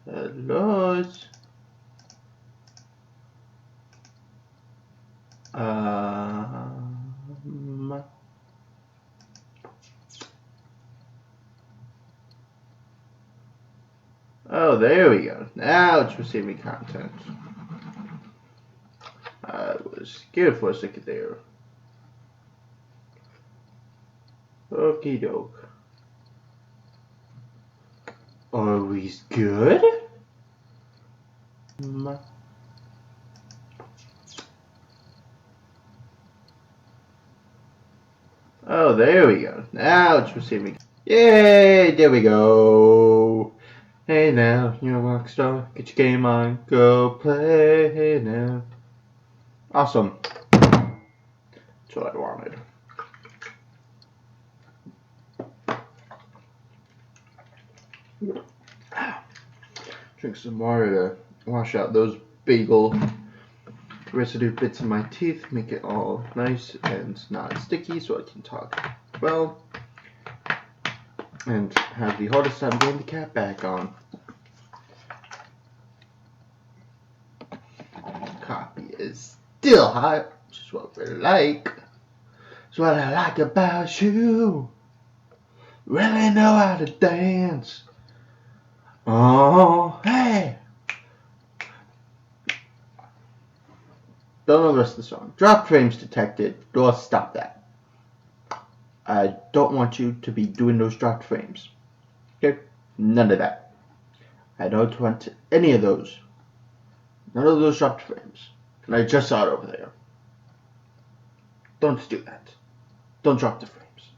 Hello. Oh, there we go. Now it's receiving content. I was scared for a second there. Okie doke. Are we good? Oh, there we go. Now it's receiving. Yay! There we go. Hey now, you're a rock star. Get your game on. Go play now. Awesome. That's what I wanted. Drink some water to wash out those bagel residue bits in my teeth, make it all nice and not sticky so I can talk well and have the hardest time getting the cat back on. Coffee is still hot, which is what we like. It's what I like about you. Really know how to dance. Oh, hey. Don't know the rest of the song. Drop frames detected. Or stop that. I don't want you to be doing those dropped frames. Okay? None of that. I don't want any of those. None of those dropped frames. And I just saw it over there. Don't do that. Don't drop the frames.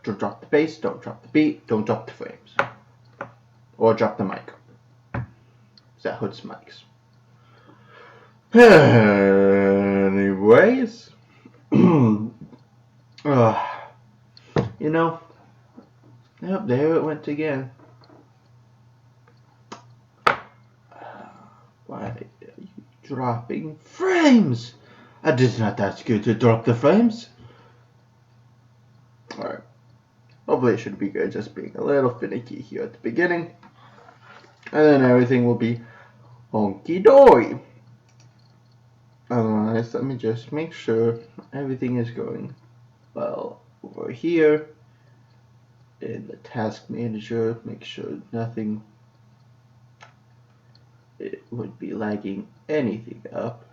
Don't drop the bass. Don't drop the beat. Don't drop the frames. Or drop the mic. That hurts mics. Anyways. You know. Yep, there it went again. Why are you dropping frames? I did not ask you to drop the frames. Alright. Hopefully it should be good, just being a little finicky here at the beginning. And then everything will be honky-dory. Otherwise, let me just make sure everything is going well over here. In the task manager, make sure nothing it would be lagging anything up.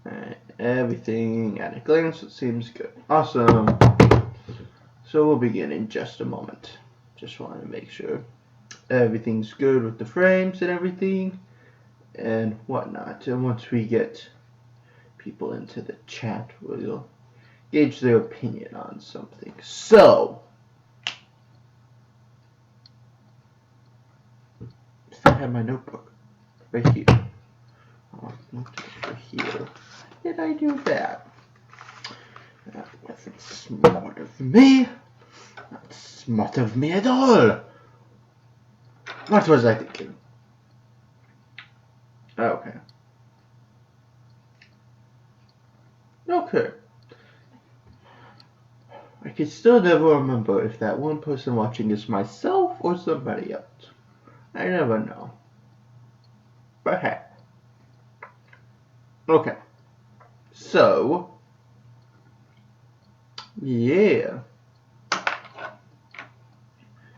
And everything at a glance, it seems good. Awesome. So we'll begin in just a moment. Just want to make sure everything's good with the frames and everything and whatnot. And once we get people into the chat, we'll gauge their opinion on something. So, I have my notebook right here. Oh, over here. Did I do that? That wasn't smart of me. Not smart of me at all. What was I thinking? Okay. Okay. I can still never remember if that one person watching is myself or somebody else. I never know. But hey. Okay. So, yeah.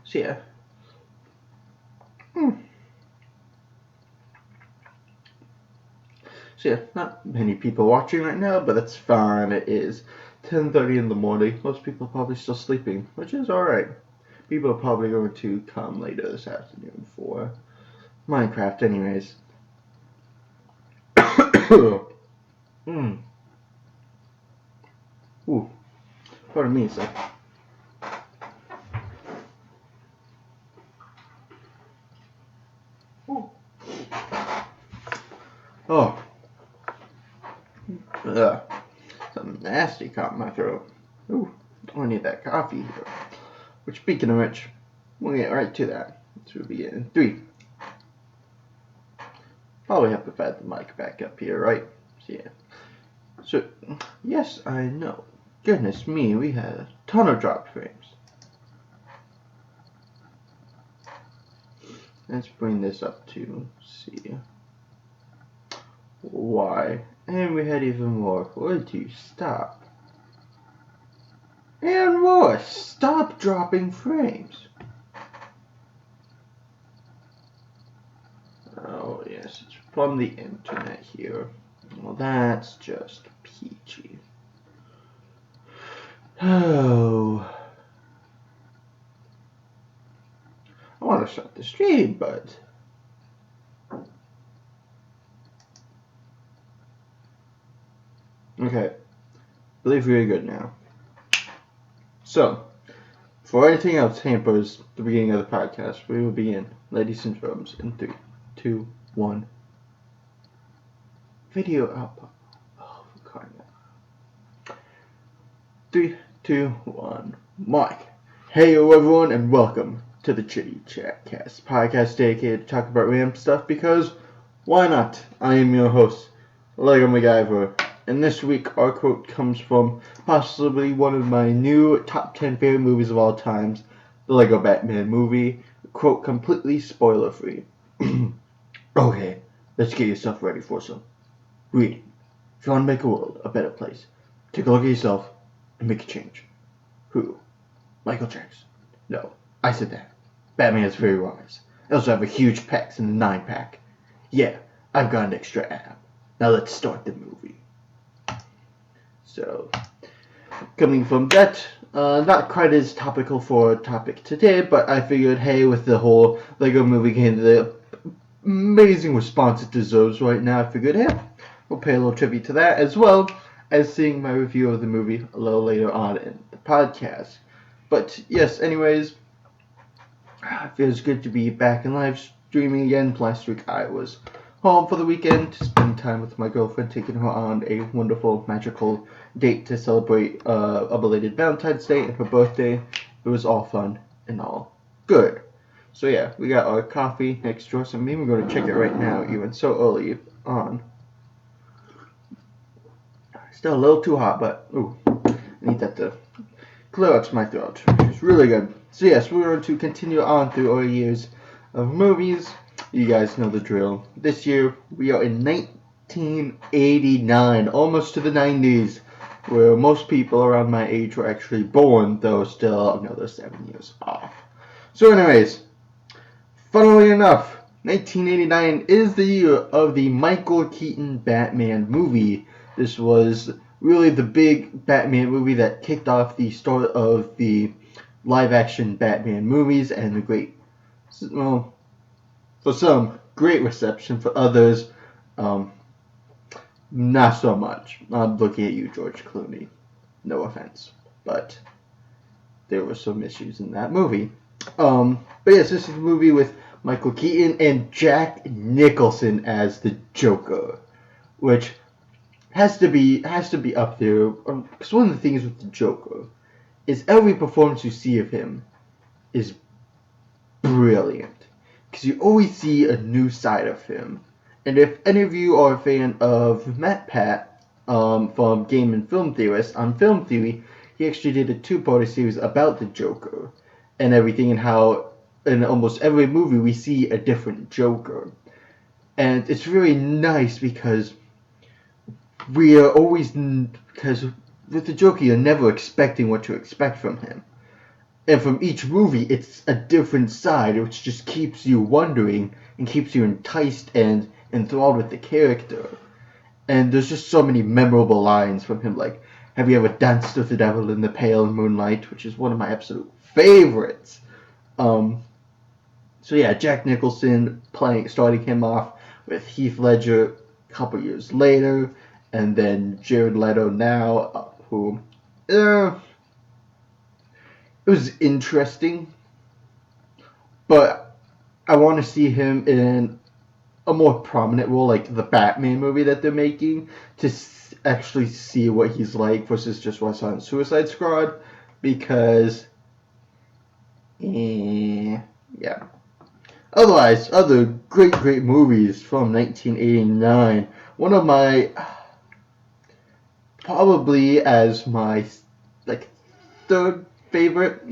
So, yeah. So, yeah, not many people watching right now, but that's fine. It is 10:30 in the morning. Most people are probably still sleeping, which is alright. People are probably going to come later this afternoon for Minecraft anyways. Ooh. Pardon me a sec. Ooh. Oh. Something nasty caught in my throat. Ooh. I need that coffee here. Which, speaking of which, we'll get right to that. This will be in 3. Probably have to add the mic back up here, right? So, yeah. So, yes, I know. Goodness me, we had a ton of drop frames. Let's bring this up to see why. And we had even more. Where do you stop? And more. Stop dropping frames. Oh yes, it's from the internet here. Well, that's just peachy. Oh. I want to start the stream, but okay. I believe we're good now. So, before anything else hampers the beginning of the podcast, we will begin, ladies and gentlemen, in 3, 2, 1. Video output. Oh, for crying out. 3, 2, 1. Mike. Hey, everyone, and welcome to the Chitty-Chat podcast dedicated to talk about random stuff because why not? I am your host, Lego MacGyver, and this week our quote comes from possibly one of my new top 10 favorite movies of all times, the Lego Batman movie. Quote completely spoiler free. Okay, let's get yourself ready for some reading. If you want to make the world a better place, take a look at yourself and make a change. Who? Michael Jackson. No, I said that. Batman is very wise. I also have a huge pecs in the 9-pack. Yeah, I've got an extra ab. Now let's start the movie. So, coming from that, not quite as topical for a topic today, but I figured, hey, with the whole Lego movie getting the amazing response it deserves right now, I figured, hey, we'll pay a little tribute to that, as well as seeing my review of the movie a little later on in the podcast. But yes, anyways, it feels good to be back in live streaming again. Last week I was home for the weekend to spend time with my girlfriend, taking her on a wonderful, magical date to celebrate a belated Valentine's Day and her birthday. It was all fun and all good. So yeah, we got our coffee next door, so maybe we're going to check it right now, even so early on. Still a little too hot, but ooh, I need that to clear out my throat, which is really good. So yes, we're going to continue on through our years of movies. You guys know the drill. This year, we are in 1989, almost to the 90s, where most people around my age were actually born, though still another 7 years off. So anyways, funnily enough, 1989 is the year of the Michael Keaton Batman movie. This was really the big Batman movie that kicked off the start of the live-action Batman movies and the great, well, for some, great reception. For others, not so much. I'm looking at you, George Clooney. No offense, but there were some issues in that movie. But yes, this is a movie with Michael Keaton and Jack Nicholson as the Joker, which has to be up there. Because one of the things with the Joker is every performance you see of him is brilliant. Because you always see a new side of him. And if any of you are a fan of Matt Pat from Game and Film Theorist on Film Theory, he actually did a 2-part series about the Joker and everything, and how in almost every movie we see a different Joker. And it's really nice because we are always, because with the Joker you're never expecting what to expect from him. And from each movie it's a different side, which just keeps you wondering and keeps you enticed and enthralled with the character. And there's just so many memorable lines from him, like, "Have you ever danced with the devil in the pale moonlight?" which is one of my absolute favorites. So yeah, Jack Nicholson starting him off with Heath Ledger a couple years later, and then Jared Leto now, who, it was interesting, but I want to see him in a more prominent role, like the Batman movie that they're making, to actually see what he's like versus just what's on Suicide Squad, because, yeah. Otherwise, other great movies from 1989. One of my, probably as my, like, third favorite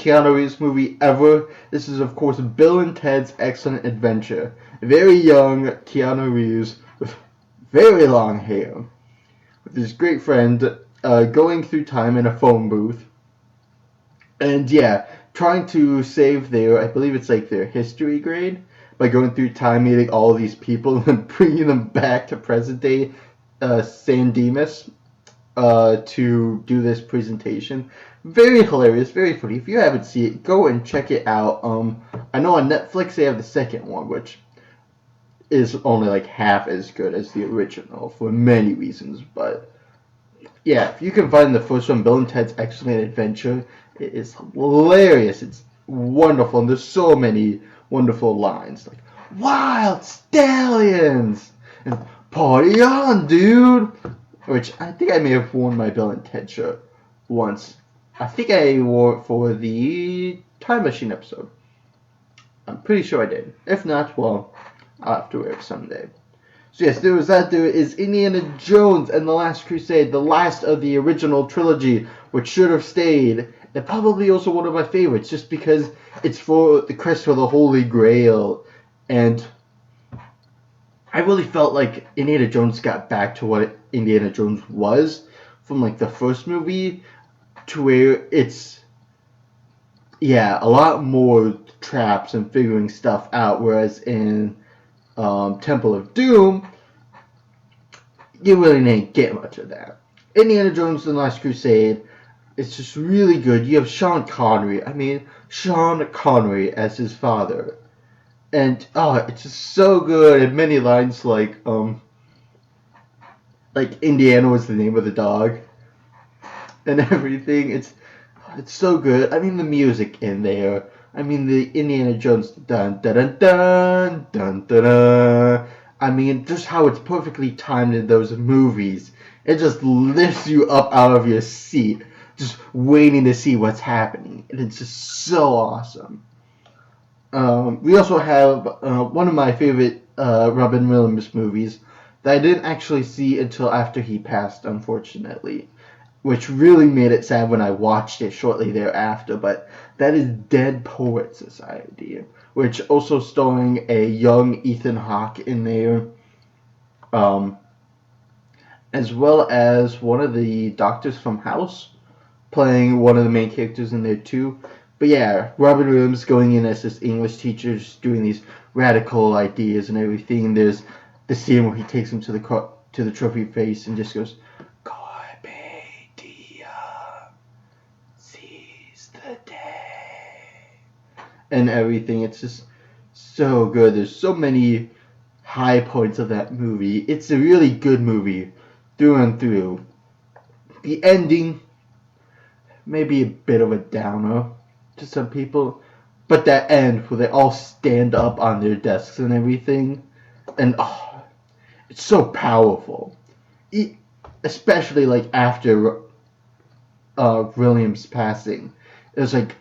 Keanu Reeves movie ever. This is, of course, Bill and Ted's Excellent Adventure. Very young Keanu Reeves with very long hair, with his great friend going through time in a phone booth. And yeah, trying to save their, I believe it's like their history grade, by going through time, meeting all these people and bringing them back to present day San Dimas to do this presentation. Very hilarious, very funny. If you haven't seen it, go and check it out. I know on Netflix they have the second one, which is only like half as good as the original for many reasons. But yeah, if you can find the first one, Bill and Ted's Excellent Adventure, it is hilarious. It's wonderful, and there's so many wonderful lines like "Wild Stallions" and "Party on, dude," which I think I may have worn my Bill and Ted shirt once. I think I wore it for the Time Machine episode. I'm pretty sure I did. If not, well, I'll have to wear it someday. So yes, there was that. There is Indiana Jones and the Last Crusade, the last of the original trilogy, which should have stayed. And probably also one of my favorites, just because it's for the quest for the Holy Grail. And I really felt like Indiana Jones got back to what Indiana Jones was from like the first movie, to where it's, yeah, a lot more traps and figuring stuff out, whereas in Temple of Doom, you really didn't get much of that. Indiana Jones and the Last Crusade, it's just really good. You have Sean Connery. I mean, Sean Connery as his father. And, it's just so good. And many lines like Indiana was the name of the dog. And everything. It's so good. I mean, the music in there. I mean, the Indiana Jones dun dun dun dun dun dun dun. I mean, just how it's perfectly timed in those movies. It just lifts you up out of your seat, just waiting to see what's happening. And it's just so awesome. We also have one of my favorite Robin Williams movies that I didn't actually see until after he passed, unfortunately, which really made it sad when I watched it shortly thereafter, but that is Dead Poet Society, which also starring a young Ethan Hawke in there, as well as one of the doctors from House, playing one of the main characters in there too. But yeah, Robin Williams going in as this English teacher, just doing these radical ideas and everything. There's the scene where he takes him to the trophy face and just goes, "Carpe diem, seize the day," and everything. It's just so good. There's so many high points of that movie. It's a really good movie through and through. The ending, maybe a bit of a downer to some people, but that end where they all stand up on their desks and everything, and it's so powerful, especially like after Williams' passing. It was like,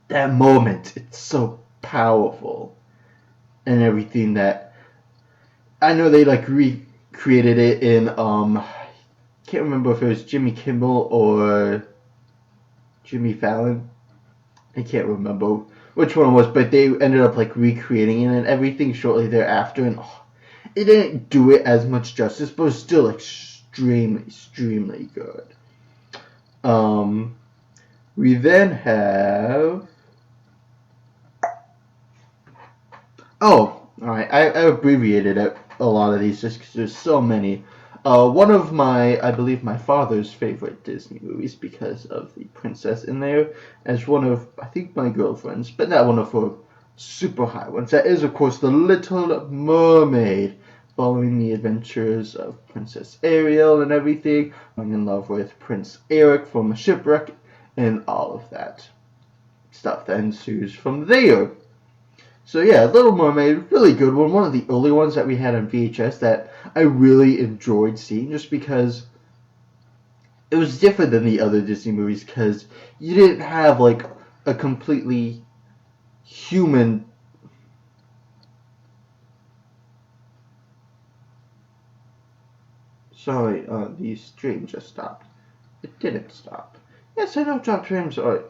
that moment, it's so powerful and everything. That I know they like recreated it in can't remember if it was Jimmy Kimmel or Jimmy Fallon. I can't remember which one it was, but they ended up like recreating it and everything shortly thereafter, and it didn't do it as much justice, but it was still extremely good. We then have alright, I abbreviated a lot of these just because there's so many. One of I believe my father's favorite Disney movies because of the princess in there, as one of, I think, my girlfriend's, but not one of her super high ones. That is, of course, The Little Mermaid, following the adventures of Princess Ariel and everything, falling in love with Prince Eric from a shipwreck, and all of that stuff that ensues from there. So yeah, Little Mermaid, really good one. One of the early ones that we had on VHS that I really enjoyed seeing, just because it was different than the other Disney movies, because you didn't have like a completely human. Sorry, the stream just stopped. It didn't stop. Yes, I know drop frames are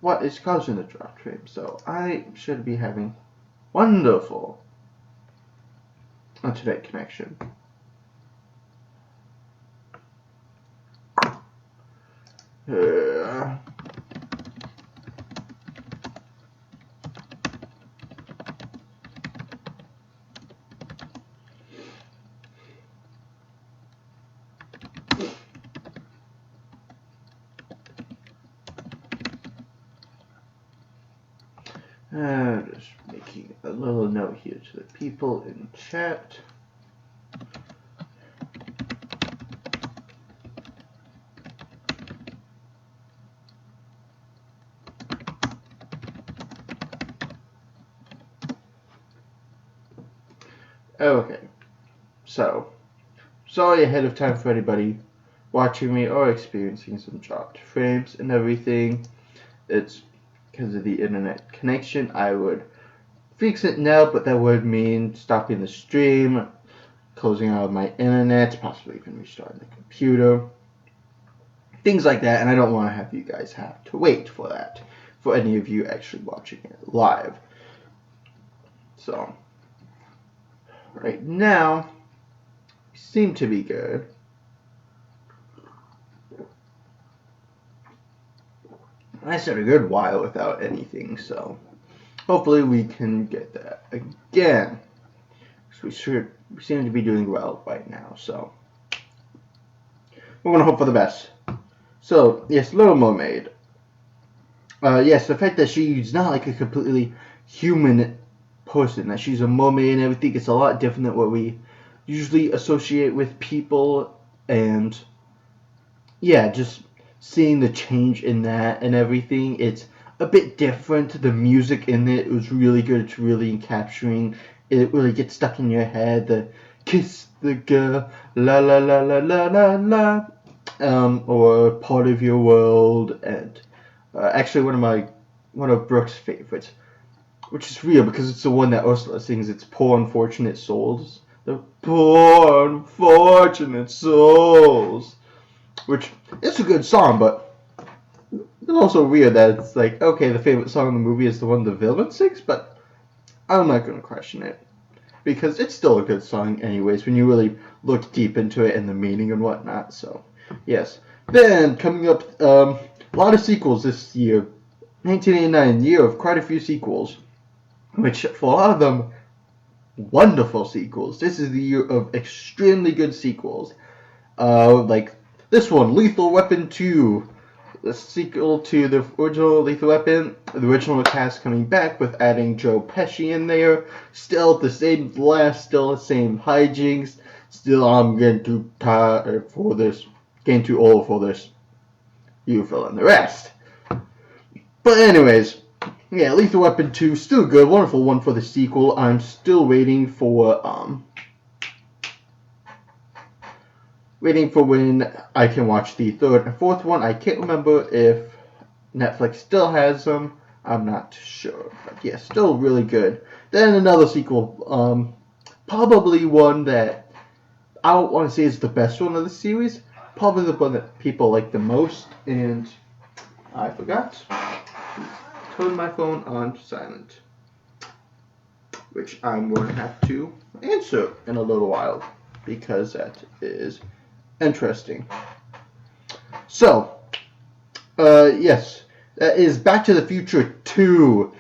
what is causing the drop frame, so I should be having wonderful internet connection. Just making a little note here to the people in chat. Okay, so sorry ahead of time for anybody watching me or experiencing some dropped frames and everything. It's because of the internet connection. I would fix it now, but that would mean stopping the stream, closing out my internet, possibly even restarting the computer, things like that, and I don't want to have you guys have to wait for that, for any of you actually watching it live. So, right now, we seem to be good. I said a good while without anything, so hopefully we can get that again. We seem to be doing well right now, so we're gonna hope for the best. So yes, Little Mermaid. Yes, the fact that she's not like a completely human person, that she's a mermaid and everything, it's a lot different than what we usually associate with people, and yeah, just seeing the change in that and everything, it's a bit different. The music in it was really good. It's really capturing. It really gets stuck in your head. The kiss the girl, la la la la la la la, or part of your world, and actually one of Brooke's favorites, which is real because it's the one that Ursula sings. It's Poor Unfortunate Souls. The poor unfortunate souls. Which is a good song, but it's also weird that it's like, okay, the favorite song in the movie is the one the villain sings, but I'm not going to question it. Because it's still a good song anyways, when you really look deep into it and the meaning and whatnot, so, yes. Then, coming up, a lot of sequels this year. 1989, year of quite a few sequels, which, for a lot of them, wonderful sequels. This is the year of extremely good sequels. Like this one, Lethal Weapon 2, the sequel to the original Lethal Weapon. The original cast coming back with adding Joe Pesci in there. Still the same blast, still the same hijinks. Still, I'm getting too tired for this, getting too old for this. You fill in the rest. But anyways, yeah, Lethal Weapon 2, still good, wonderful one for the sequel. I'm still waiting for when I can watch the third and fourth one. I can't remember if Netflix still has them. I'm not sure. But yeah, still really good. Then another sequel, probably one that I don't want to say is the best one of the series. Probably the one that people like the most. And I forgot to turn my phone on silent, which I'm going to have to answer in a little while because that is interesting. So, yes, that is Back to the Future 2,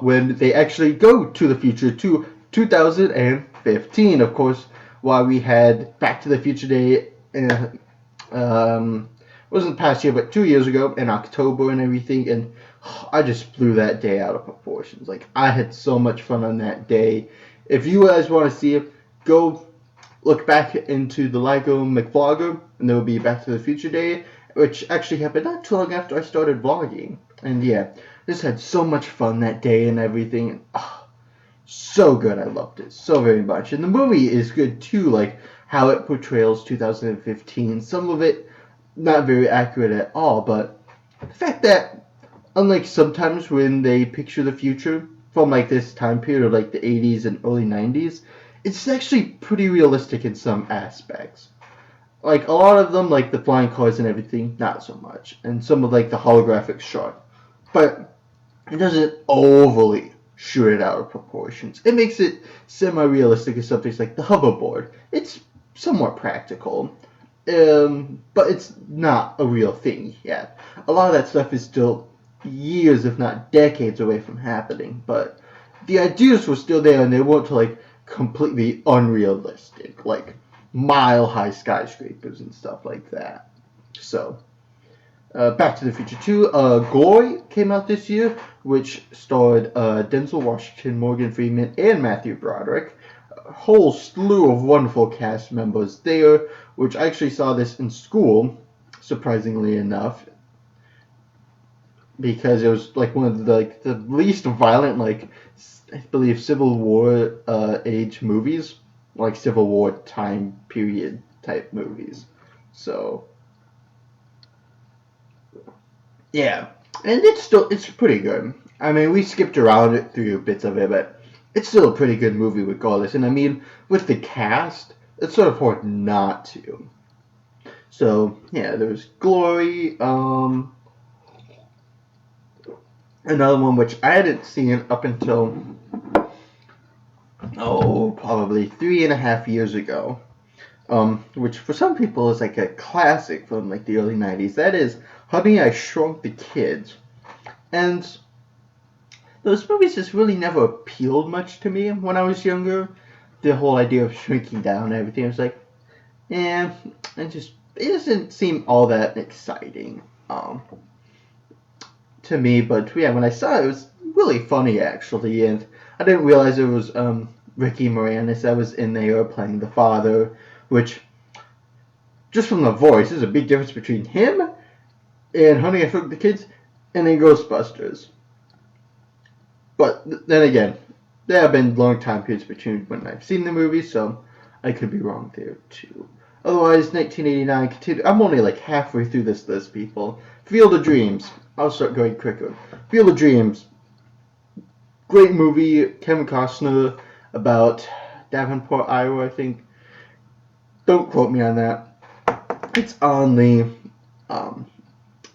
when they actually go to the future to 2015. Of course, while we had Back to the Future Day, wasn't past year, but 2 years ago in October and everything, and I just blew that day out of proportions. Like, I had so much fun on that day. If you guys want to see it, go look back into the Lego McVlogger, and there will be Back to the Future Day, which actually happened not too long after I started vlogging. And yeah, just had so much fun that day and everything. So good, I loved it so very much. And the movie is good too, like how it portrays 2015. Some of it not very accurate at all, but the fact that, unlike sometimes when they picture the future from like this time period of like the 80s and early 90s, it's actually pretty realistic in some aspects. Like, a lot of them, like the flying cars and everything, not so much. And some of, like, the holographic shot. But it doesn't overly shoot it out of proportions. It makes it semi-realistic as something like the hoverboard. It's somewhat practical. But it's not a real thing yet. A lot of that stuff is still years, if not decades, away from happening. But the ideas were still there, and they weren't, like, completely unrealistic. Like, mile-high skyscrapers and stuff like that. So, Back to the Future 2, Glory came out this year, which starred Denzel Washington, Morgan Freeman, and Matthew Broderick. A whole slew of wonderful cast members there, which I actually saw this in school, surprisingly enough, because it was like one of the least violent, like, I believe, Civil War age movies, like Civil War time period type movies. So, yeah, and it's pretty good. I mean, we skipped around it through bits of it, but it's still a pretty good movie regardless. And I mean, with the cast, it's sort of hard not to. So yeah, there's Glory. Another one which I hadn't seen up until probably 3.5 years ago. Which for some people is like a classic from like the early 90s. That is Honey, I Shrunk the Kids. And those movies just really never appealed much to me when I was younger. The whole idea of shrinking down and everything, I was like, it doesn't seem all that exciting to me. But yeah, when I saw it, it was really funny actually, and I didn't realize it was Ricky Moranis that was in there playing the father, which, just from the voice, there's a big difference between him and Honey, I Shrunk the Kids and then Ghostbusters. But then again, there have been long time periods between when I've seen the movie, so I could be wrong there too. Otherwise, 1989 continued. I'm only like halfway through this list, people. Field of Dreams. I'll start going quicker. Field of Dreams. Great movie. Kevin Costner about Davenport, Iowa, I think. Don't quote me on that. It's on the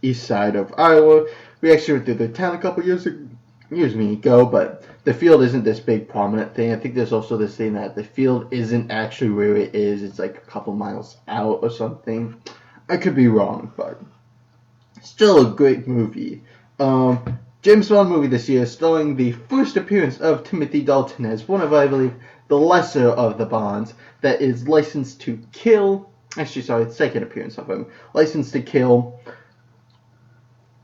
east side of Iowa. We actually went through the town a couple years ago, but the field isn't this big prominent thing. I think there's also this thing that the field isn't actually where it is. It's like a couple miles out or something. I could be wrong, but still a great movie. James Bond movie this year, starring the first appearance of Timothy Dalton as one of, I believe, the lesser of the Bonds, that is Licensed to Kill. Actually, sorry, second appearance of him. Licensed to Kill.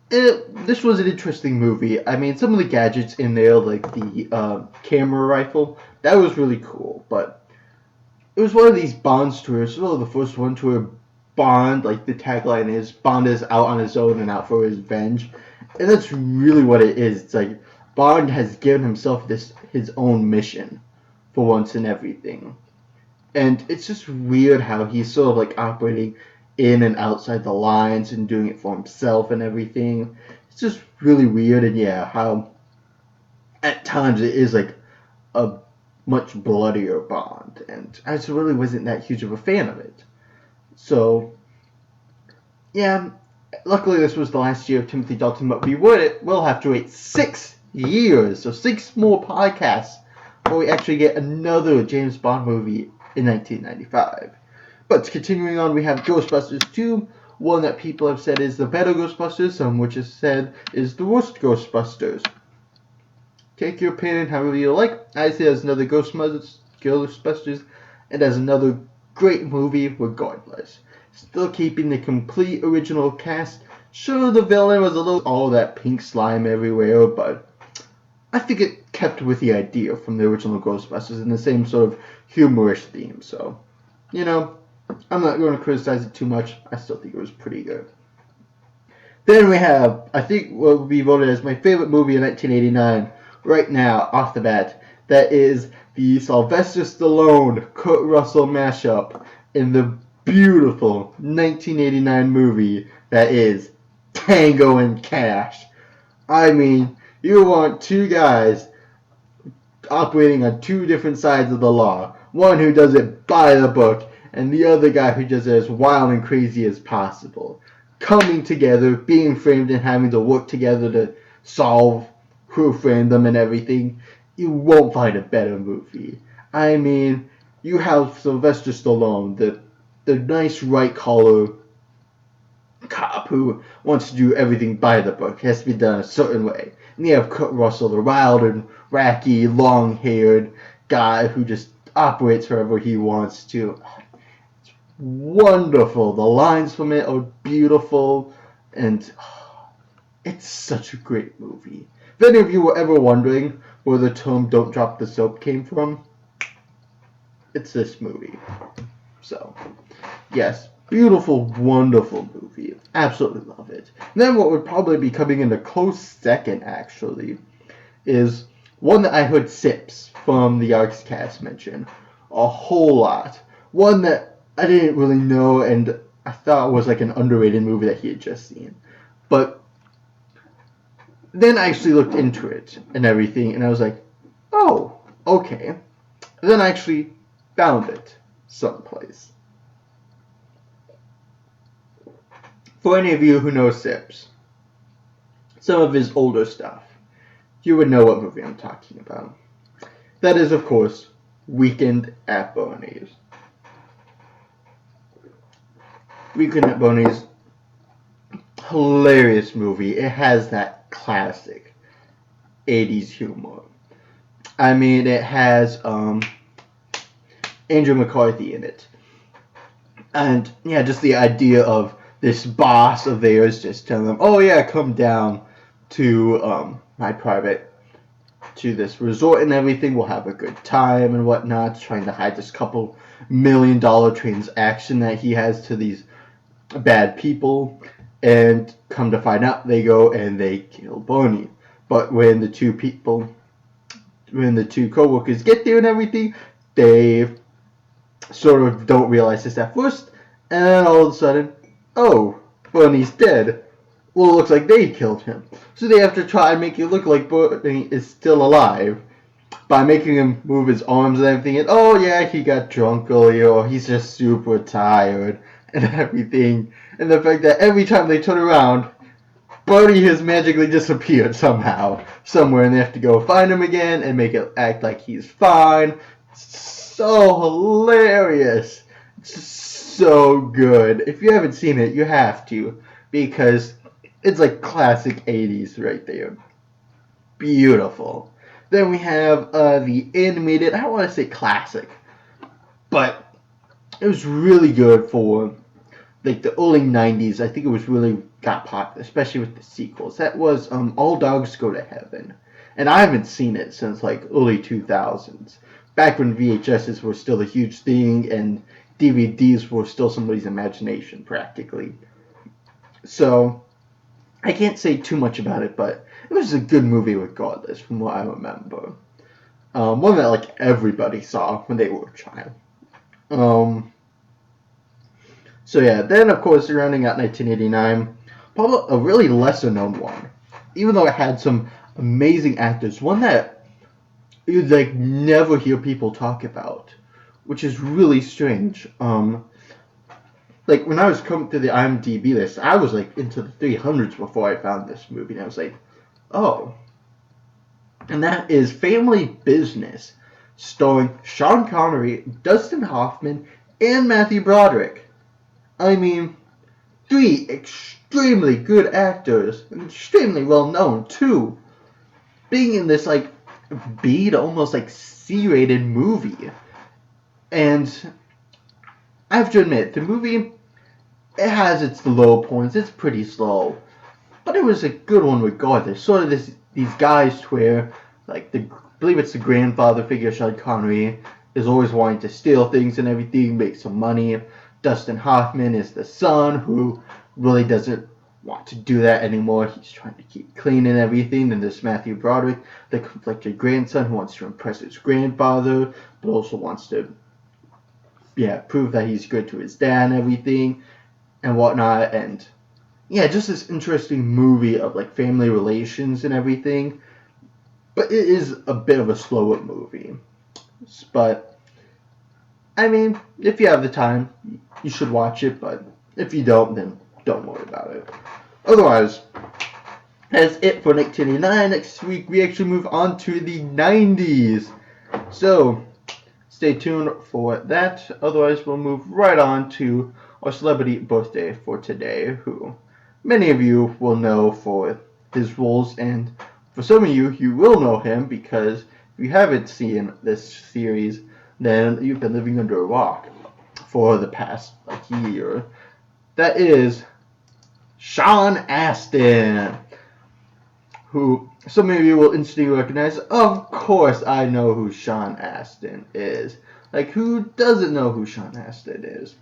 This was an interesting movie. I mean, some of the gadgets in there, like the camera rifle, that was really cool. But it was one of these Bond stories. Well, the first one to where Bond, like the tagline is, Bond is out on his own and out for his revenge. And that's really what it is. It's like Bond has given himself his own mission for once and everything. And it's just weird how he's sort of like operating in and outside the lines and doing it for himself and everything. It's just really weird, and yeah, how at times it is like a much bloodier Bond, and I just really wasn't that huge of a fan of it. So, yeah, luckily this was the last year of Timothy Dalton, but we will have to wait 6 years, so 6 more podcasts before we actually get another James Bond movie in 1995. But continuing on, we have Ghostbusters 2, one that people have said is the better Ghostbusters, some which have said is the worst Ghostbusters. Take your opinion however you like. I say there's another Ghostbusters, and as another great movie regardless. Still keeping the complete original cast. Sure, the villain was a little all that pink slime everywhere, but I think it kept with the idea from the original Ghostbusters in the same sort of humorous theme. So, I'm not going to criticize it too much. I still think it was pretty good. Then we have, I think, what will be voted as my favorite movie in 1989, right now, off the bat. That is the Sylvester Stallone, Kurt Russell mashup in the beautiful 1989 movie that is Tango and Cash. I mean, you want two guys operating on two different sides of the law. One who does it by the book, and the other guy who just as wild and crazy as possible, coming together, being framed, and having to work together to solve who framed them and everything. You won't find a better movie. I mean, you have Sylvester Stallone, the nice right collar cop who wants to do everything by the book. It has to be done a certain way. And you have Kurt Russell, the wild and wacky, long-haired guy who just operates wherever he wants to. It's wonderful. The lines from it are beautiful, and it's such a great movie. If any of you were ever wondering where the term "don't drop the soap" came from, it's this movie. So, yes, beautiful, wonderful movie. Absolutely love it. And then what would probably be coming in a close second, actually, is one that I heard Sips from the Arcs cast mention a whole lot. One that I didn't really know, and I thought was like an underrated movie that he had just seen. But then I actually looked into it and everything, and I was like, oh, okay. And then I actually found it someplace. For any of you who know Sips, some of his older stuff, you would know what movie I'm talking about. That is, of course, Weekend at Bernie's. Weekend at Bernie's, hilarious movie. It has that classic 80s humor. I mean, it has Andrew McCarthy in it. And, yeah, just the idea of this boss of theirs just telling them, oh, yeah, come down to my private, to this resort and everything. We'll have a good time and whatnot. Trying to hide this couple $1 million transaction that he has to these bad people. And come to find out, they go and they kill Bernie. But when the two co-workers get there and everything, they sort of don't realize this at first. And then all of a sudden, oh, Bernie's dead. Well, it looks like they killed him. So they have to try and make it look like Bernie is still alive by making him move his arms and everything. And, oh, yeah, he got drunk earlier, or he's just super tired and everything. And the fact that every time they turn around, Bernie has magically disappeared somehow, somewhere, and they have to go find him again and make it act like he's fine. It's so hilarious. It's so good. If you haven't seen it, you have to, because it's like classic 80s right there. Beautiful. Then we have the animated, I don't want to say classic, but it was really good for like the early 90s. I think it was really got popular, especially with the sequels. That was All Dogs Go to Heaven. And I haven't seen it since like early 2000s. Back when VHSs were still a huge thing and DVDs were still somebody's imagination practically. So I can't say too much about it, but it was a good movie regardless from what I remember. One that like everybody saw when they were a child. So yeah, then of course rounding out 1989, probably a really lesser known one, even though it had some amazing actors. One that you'd like never hear people talk about, which is really strange. Like when I was coming through the IMDb list, I was like into the 300s before I found this movie, and I was like, oh. And that is Family Business, starring Sean Connery, Dustin Hoffman, and Matthew Broderick. I mean, 3 extremely good actors, and extremely well known too, being in this like B to almost like C-rated movie. And I have to admit, the movie, it has its low points. It's pretty slow, but it was a good one regardless. Sort of these guys where like I believe it's the grandfather figure, Sean Connery, is always wanting to steal things and everything, make some money. Dustin Hoffman is the son who really doesn't want to do that anymore. He's trying to keep clean and everything. Then there's Matthew Broderick, the conflicted grandson who wants to impress his grandfather, but also wants to, prove that he's good to his dad and everything and whatnot. And yeah, just this interesting movie of like family relations and everything. But it is a bit of a slower movie. But I mean, if you have the time, you should watch it, but if you don't, then don't worry about it. Otherwise, that's it for 1989. Next week, we actually move on to the 90s. So, stay tuned for that. Otherwise, we'll move right on to our celebrity birthday for today, who many of you will know for his roles, and for some of you, you will know him because if you haven't seen this series, then you've been living under a rock for the past year. That is Sean Astin, who some of you will instantly recognize. Of course, I know who Sean Astin is. Like, who doesn't know who Sean Astin is?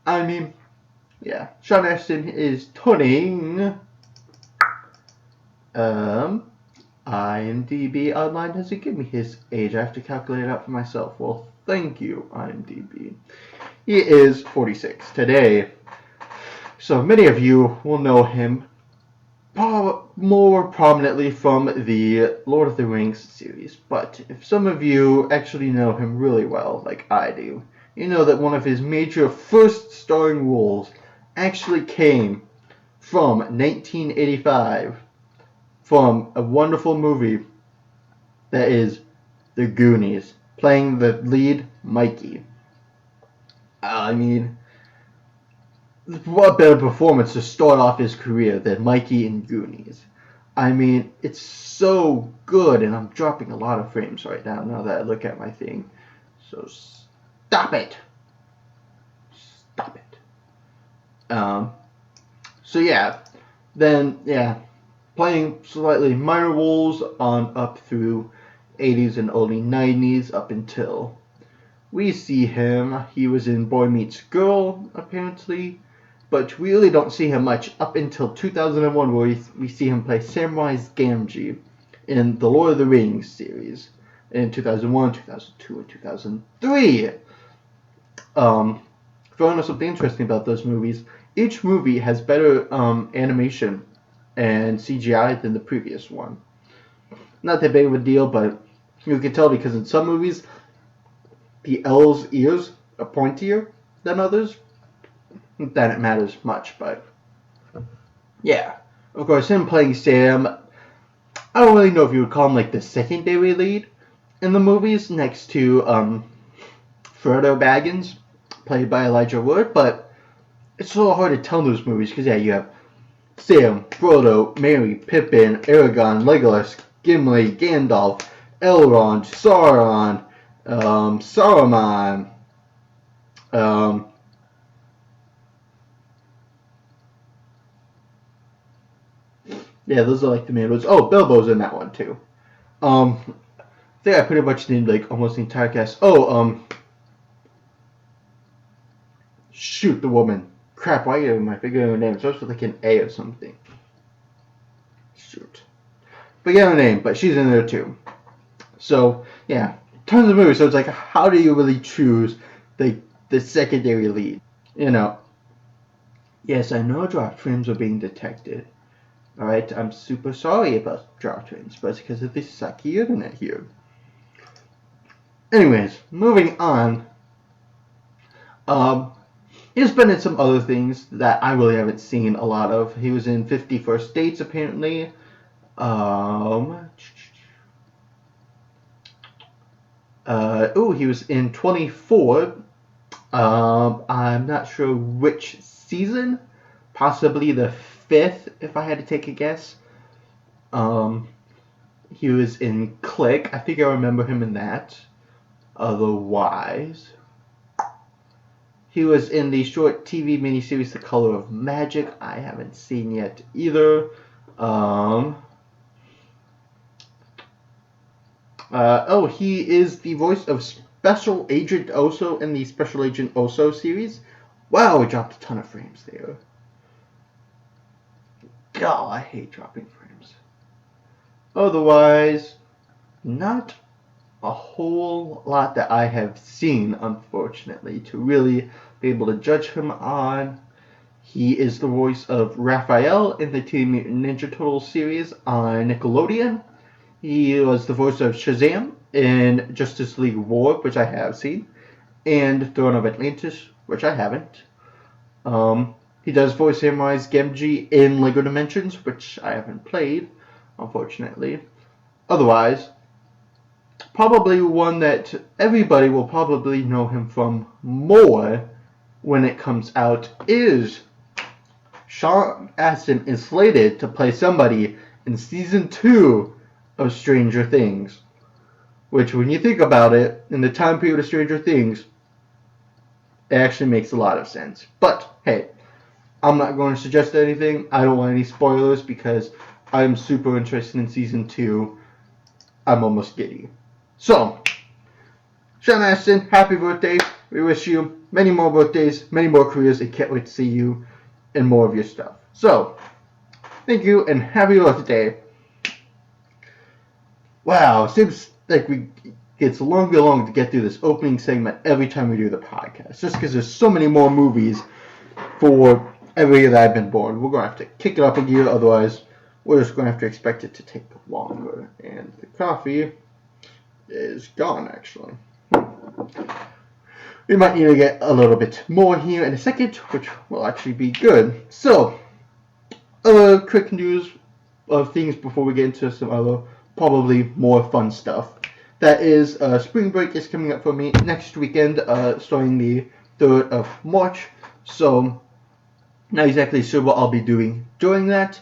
I mean, yeah, Sean Astin is turning IMDb online doesn't give me his age. I have to calculate it out for myself. Well, thank you, IMDb. He is 46 today. So many of you will know him more prominently from the Lord of the Rings series. But if some of you actually know him really well, like I do, you know that one of his major first starring roles actually came from 1985 from a wonderful movie that is The Goonies, playing the lead Mikey. I mean, what better performance to start off his career than Mikey in Goonies? I mean, it's so good, and I'm dropping a lot of frames right now that I look at my thing. So stop it. Stop it. So yeah, playing slightly minor roles on up through 80s and early 90s up until we see him. He was in Boy Meets Girl, apparently, but we really don't see him much up until 2001, where we see him play Samwise Gamgee in the Lord of the Rings series in 2001, 2002, and 2003. If you want to know something interesting about those movies, each movie has better animation and CGI than the previous one. Not that big of a deal, but you can tell because in some movies, the elves' ears are pointier than others. Not that it matters much, but yeah. Of course, him playing Sam, I don't really know if you would call him like the secondary lead in the movies next to Frodo Baggins, played by Elijah Wood, but it's so hard to tell in those movies because, yeah, you have Sam, Frodo, Merry, Pippin, Aragorn, Legolas, Gimli, Gandalf, Elrond, Sauron, Saruman, yeah, those are like the main ones. Oh, Bilbo's in that one too. I think I pretty much named like almost the entire cast. Oh, shoot, the woman. Crap, why am I figuring her name? It starts with like an A or something. Shoot. Forget her name, but she's in there too. So, yeah, tons of movies. So it's like, how do you really choose the secondary lead? You know. Yes, I know drop frames are being detected. Alright, I'm super sorry about drop frames, but it's because of this sucky internet here. Anyways, moving on. He's been in some other things that I really haven't seen a lot of. He was in 50 First Dates, apparently. He was in 24. I'm not sure which season. Possibly the 5th, if I had to take a guess. He was in Click. I think I remember him in that. Otherwise, he was in the short TV miniseries The Color of Magic. I haven't seen yet either. He is the voice of Special Agent Oso in the Special Agent Oso series. Wow, we dropped a ton of frames there. God, I hate dropping frames. Otherwise, not a whole lot that I have seen, unfortunately, to really be able to judge him on. He is the voice of Raphael in the Teenage Mutant Ninja Turtles series on Nickelodeon. He was the voice of Shazam in Justice League War, which I have seen. and Throne of Atlantis, which I haven't. He does voice Samurai's Genji in LEGO Dimensions, which I haven't played, unfortunately. Otherwise, probably one that everybody will probably know him from more when it comes out is Sean Astin is slated to play somebody in Season 2 of Stranger Things. Which, when you think about it, in the time period of Stranger Things, it actually makes a lot of sense. But, hey, I'm not going to suggest anything. I don't want any spoilers because I'm super interested in Season 2. I'm almost giddy. So, Sean Astin, happy birthday. We wish you many more birthdays, many more careers, and can't wait to see you in more of your stuff. So, thank you and happy birthday. Wow, seems like it's longer and longer to get through this opening segment every time we do the podcast. Just because there's so many more movies for every year that I've been born. We're going to have to kick it up a gear, otherwise we're just going to have to expect it to take longer. And the coffee is gone, actually. We might need to get a little bit more here in a second, which will actually be good. So, quick news of things before we get into some other, probably more fun stuff. That is, spring break is coming up for me next weekend, starting the 3rd of March. So, not exactly sure what I'll be doing during that,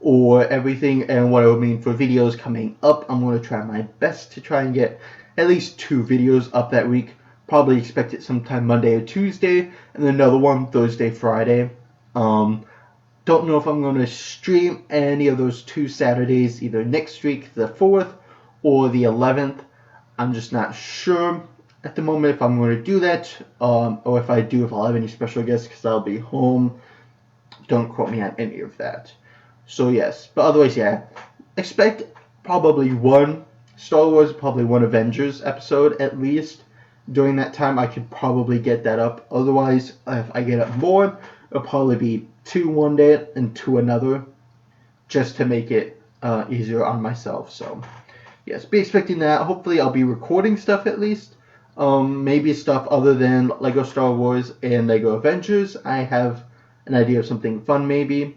or everything, and what it will mean for videos coming up. I'm going to try my best to try and get at least 2 videos up that week. Probably expect it sometime Monday or Tuesday, and then another one Thursday, Friday. Don't know if I'm going to stream any of those 2 Saturdays, either next week, the 4th, or the 11th. I'm just not sure at the moment if I'm going to do that, or if I do, if I'll have any special guests, because I'll be home. Don't quote me on any of that. So yes, but otherwise, yeah, expect probably one Star Wars, probably one Avengers episode at least. During that time, I could probably get that up. Otherwise, if I get up more, it'll probably be 2 one day and 2 another, just to make it easier on myself. So, yes, be expecting that. Hopefully, I'll be recording stuff at least. Maybe stuff other than LEGO Star Wars and LEGO Avengers. I have an idea of something fun, maybe,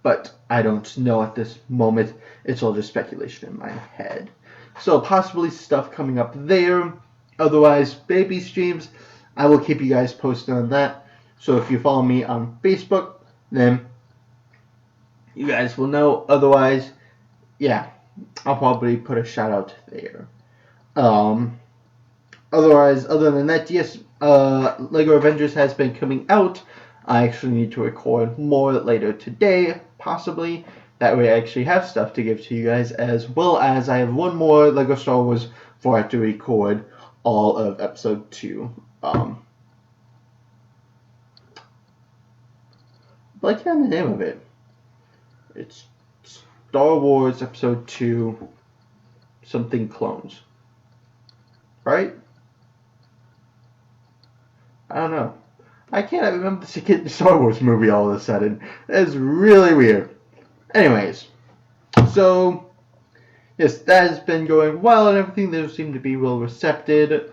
but I don't know at this moment. It's all just speculation in my head. So, possibly stuff coming up there. Otherwise, baby streams, I will keep you guys posted on that. So if you follow me on Facebook, then you guys will know. Otherwise, yeah, I'll probably put a shout out there. Otherwise, other than that, yes, LEGO Avengers has been coming out. I actually need to record more later today, possibly. That way I actually have stuff to give to you guys, as well as I have one more LEGO Star Wars before I have to record all of episode 2. But I can't remember the name of it. It's Star Wars episode 2 something clones. Right? I don't know. I can't remember the Star Wars movie all of a sudden. That's really weird. Anyways, so yes, that has been going well and everything. Those seem to be well recepted.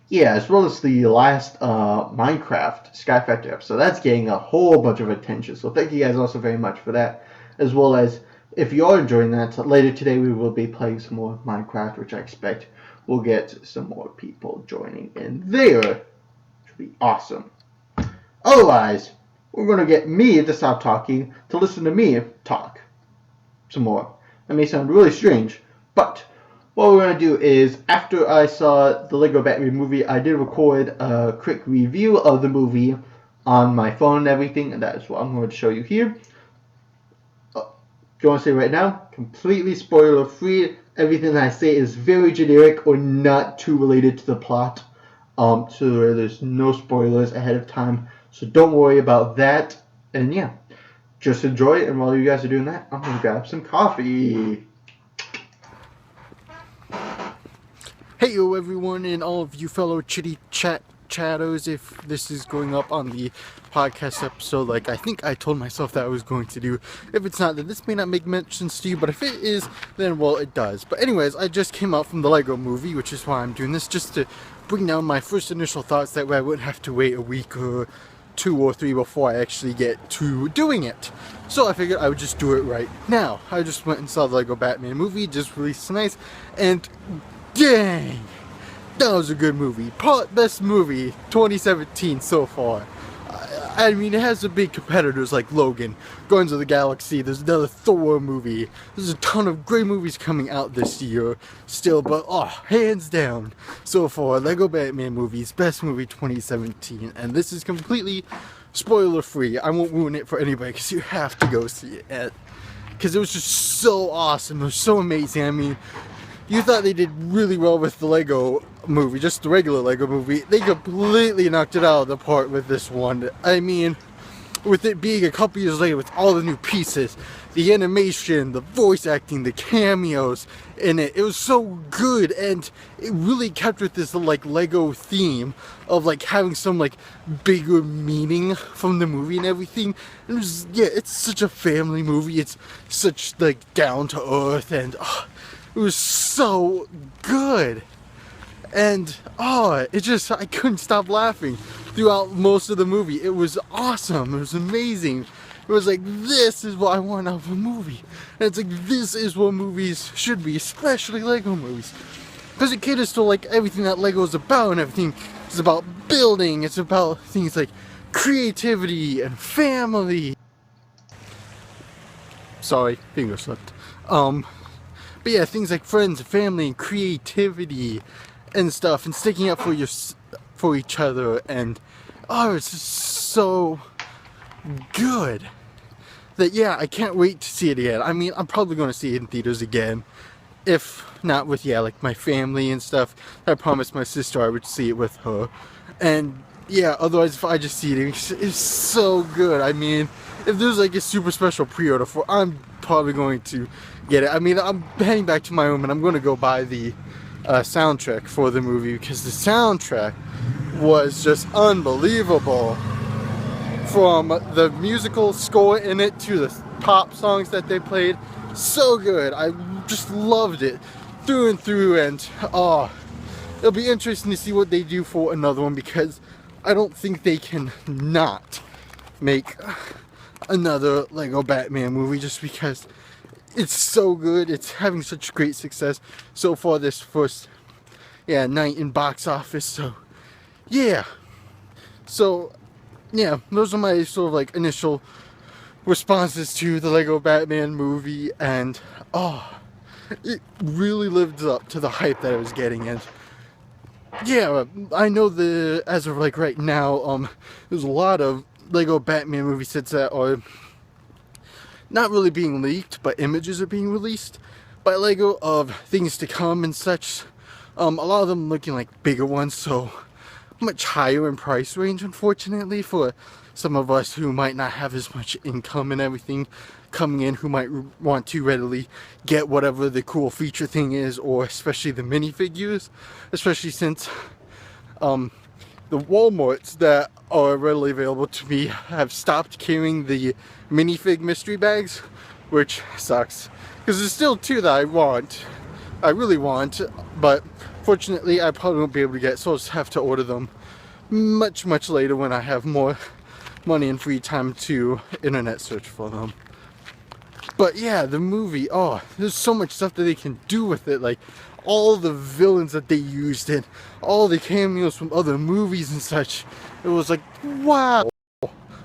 Yeah, as well as the last Minecraft Sky Factor episode. That's getting a whole bunch of attention. So thank you guys also very much for that. As well as, if you are enjoying that, later today we will be playing some more Minecraft, which I expect will get some more people joining in there. Which will be awesome. Otherwise, we're going to get me to stop talking to listen to me talk some more. That may sound really strange, but what we're going to do is, after I saw the Lego Batman movie, I did record a quick review of the movie on my phone and everything, and that is what I'm going to show you here. Do you want to say right now, completely spoiler free. Everything that I say is very generic or not too related to the plot. So there's no spoilers ahead of time. So don't worry about that. And yeah, just enjoy it. And while you guys are doing that, I'm going to grab some coffee. Hey yo everyone and all of you fellow Chitty-Chat chatters, if this is going up on the podcast episode like I think I told myself that I was going to do. If it's not, then this may not make mentions to you, but if it is, then well, it does. But anyways, I just came out from the Lego movie, which is why I'm doing this, just to bring down my first initial thoughts, that way I wouldn't have to wait a week or 2 or 3 before I actually get to doing it. So I figured I would just do it right now. I just went and saw the Lego Batman movie, just released tonight, and dang, that was a good movie. Best movie 2017 so far. I mean, it has the big competitors like Logan, Guardians of the Galaxy, there's another Thor movie, there's a ton of great movies coming out this year still, but hands down, so far, Lego Batman movies, best movie 2017, and this is completely spoiler free. I won't ruin it for anybody, because you have to go see it, because it was just so awesome, it was so amazing. I mean, you thought they did really well with the Lego movie, just the regular Lego movie. They completely knocked it out of the park with this one. I mean, with it being a couple years later, with all the new pieces, the animation, the voice acting, the cameos in it, it was so good, and it really kept with this like Lego theme of like having some like bigger meaning from the movie and everything. It was, yeah, it's such a family movie. It's such like down to earth, and it was so good. And it just, I couldn't stop laughing throughout most of the movie. It was awesome. It was amazing. It was like, this is what I want out of a movie. And it's like, this is what movies should be, especially Lego movies. Because it caters to like everything that Lego is about, and everything is about building. It's about things like creativity and family. Sorry, finger slipped. But yeah, things like friends, family, and creativity and stuff, and sticking up for each other, and it's just so good that, yeah, I can't wait to see it again. I mean, I'm probably going to see it in theaters again, if not with, yeah, like my family and stuff. I promised my sister I would see it with her, and yeah, otherwise if I just see it, it's so good. I mean, if there's like a super special pre-order for, I'm probably going to get it. I mean, I'm heading back to my room and I'm going to go buy the soundtrack for the movie, because the soundtrack was just unbelievable. From the musical score in it to the pop songs that they played, so good. I just loved it through and through, and it'll be interesting to see what they do for another one, because I don't think they can not make another Lego Batman movie, just because it's so good. It's having such great success so far this first night in box office. So yeah, those are my sort of like initial responses to the Lego Batman movie, and it really lived up to the hype that I was getting. And yeah, I know as of like right now, there's a lot of Lego Batman movie sets that are not really being leaked, but images are being released by Lego of things to come and such. A lot of them looking like bigger ones, so much higher in price range, unfortunately, for some of us who might not have as much income and everything coming in, who might want to readily get whatever the cool feature thing is, or especially the minifigures, especially since the Walmarts that are readily available to me have stopped carrying the minifig mystery bags, which sucks, because there's still 2 that I really want, but fortunately I probably won't be able to get, so I'll just have to order them much later when I have more money and free time to internet search for them. But yeah, the movie, there's so much stuff that they can do with it, like all the villains that they used and all the cameos from other movies and such. It was like, wow,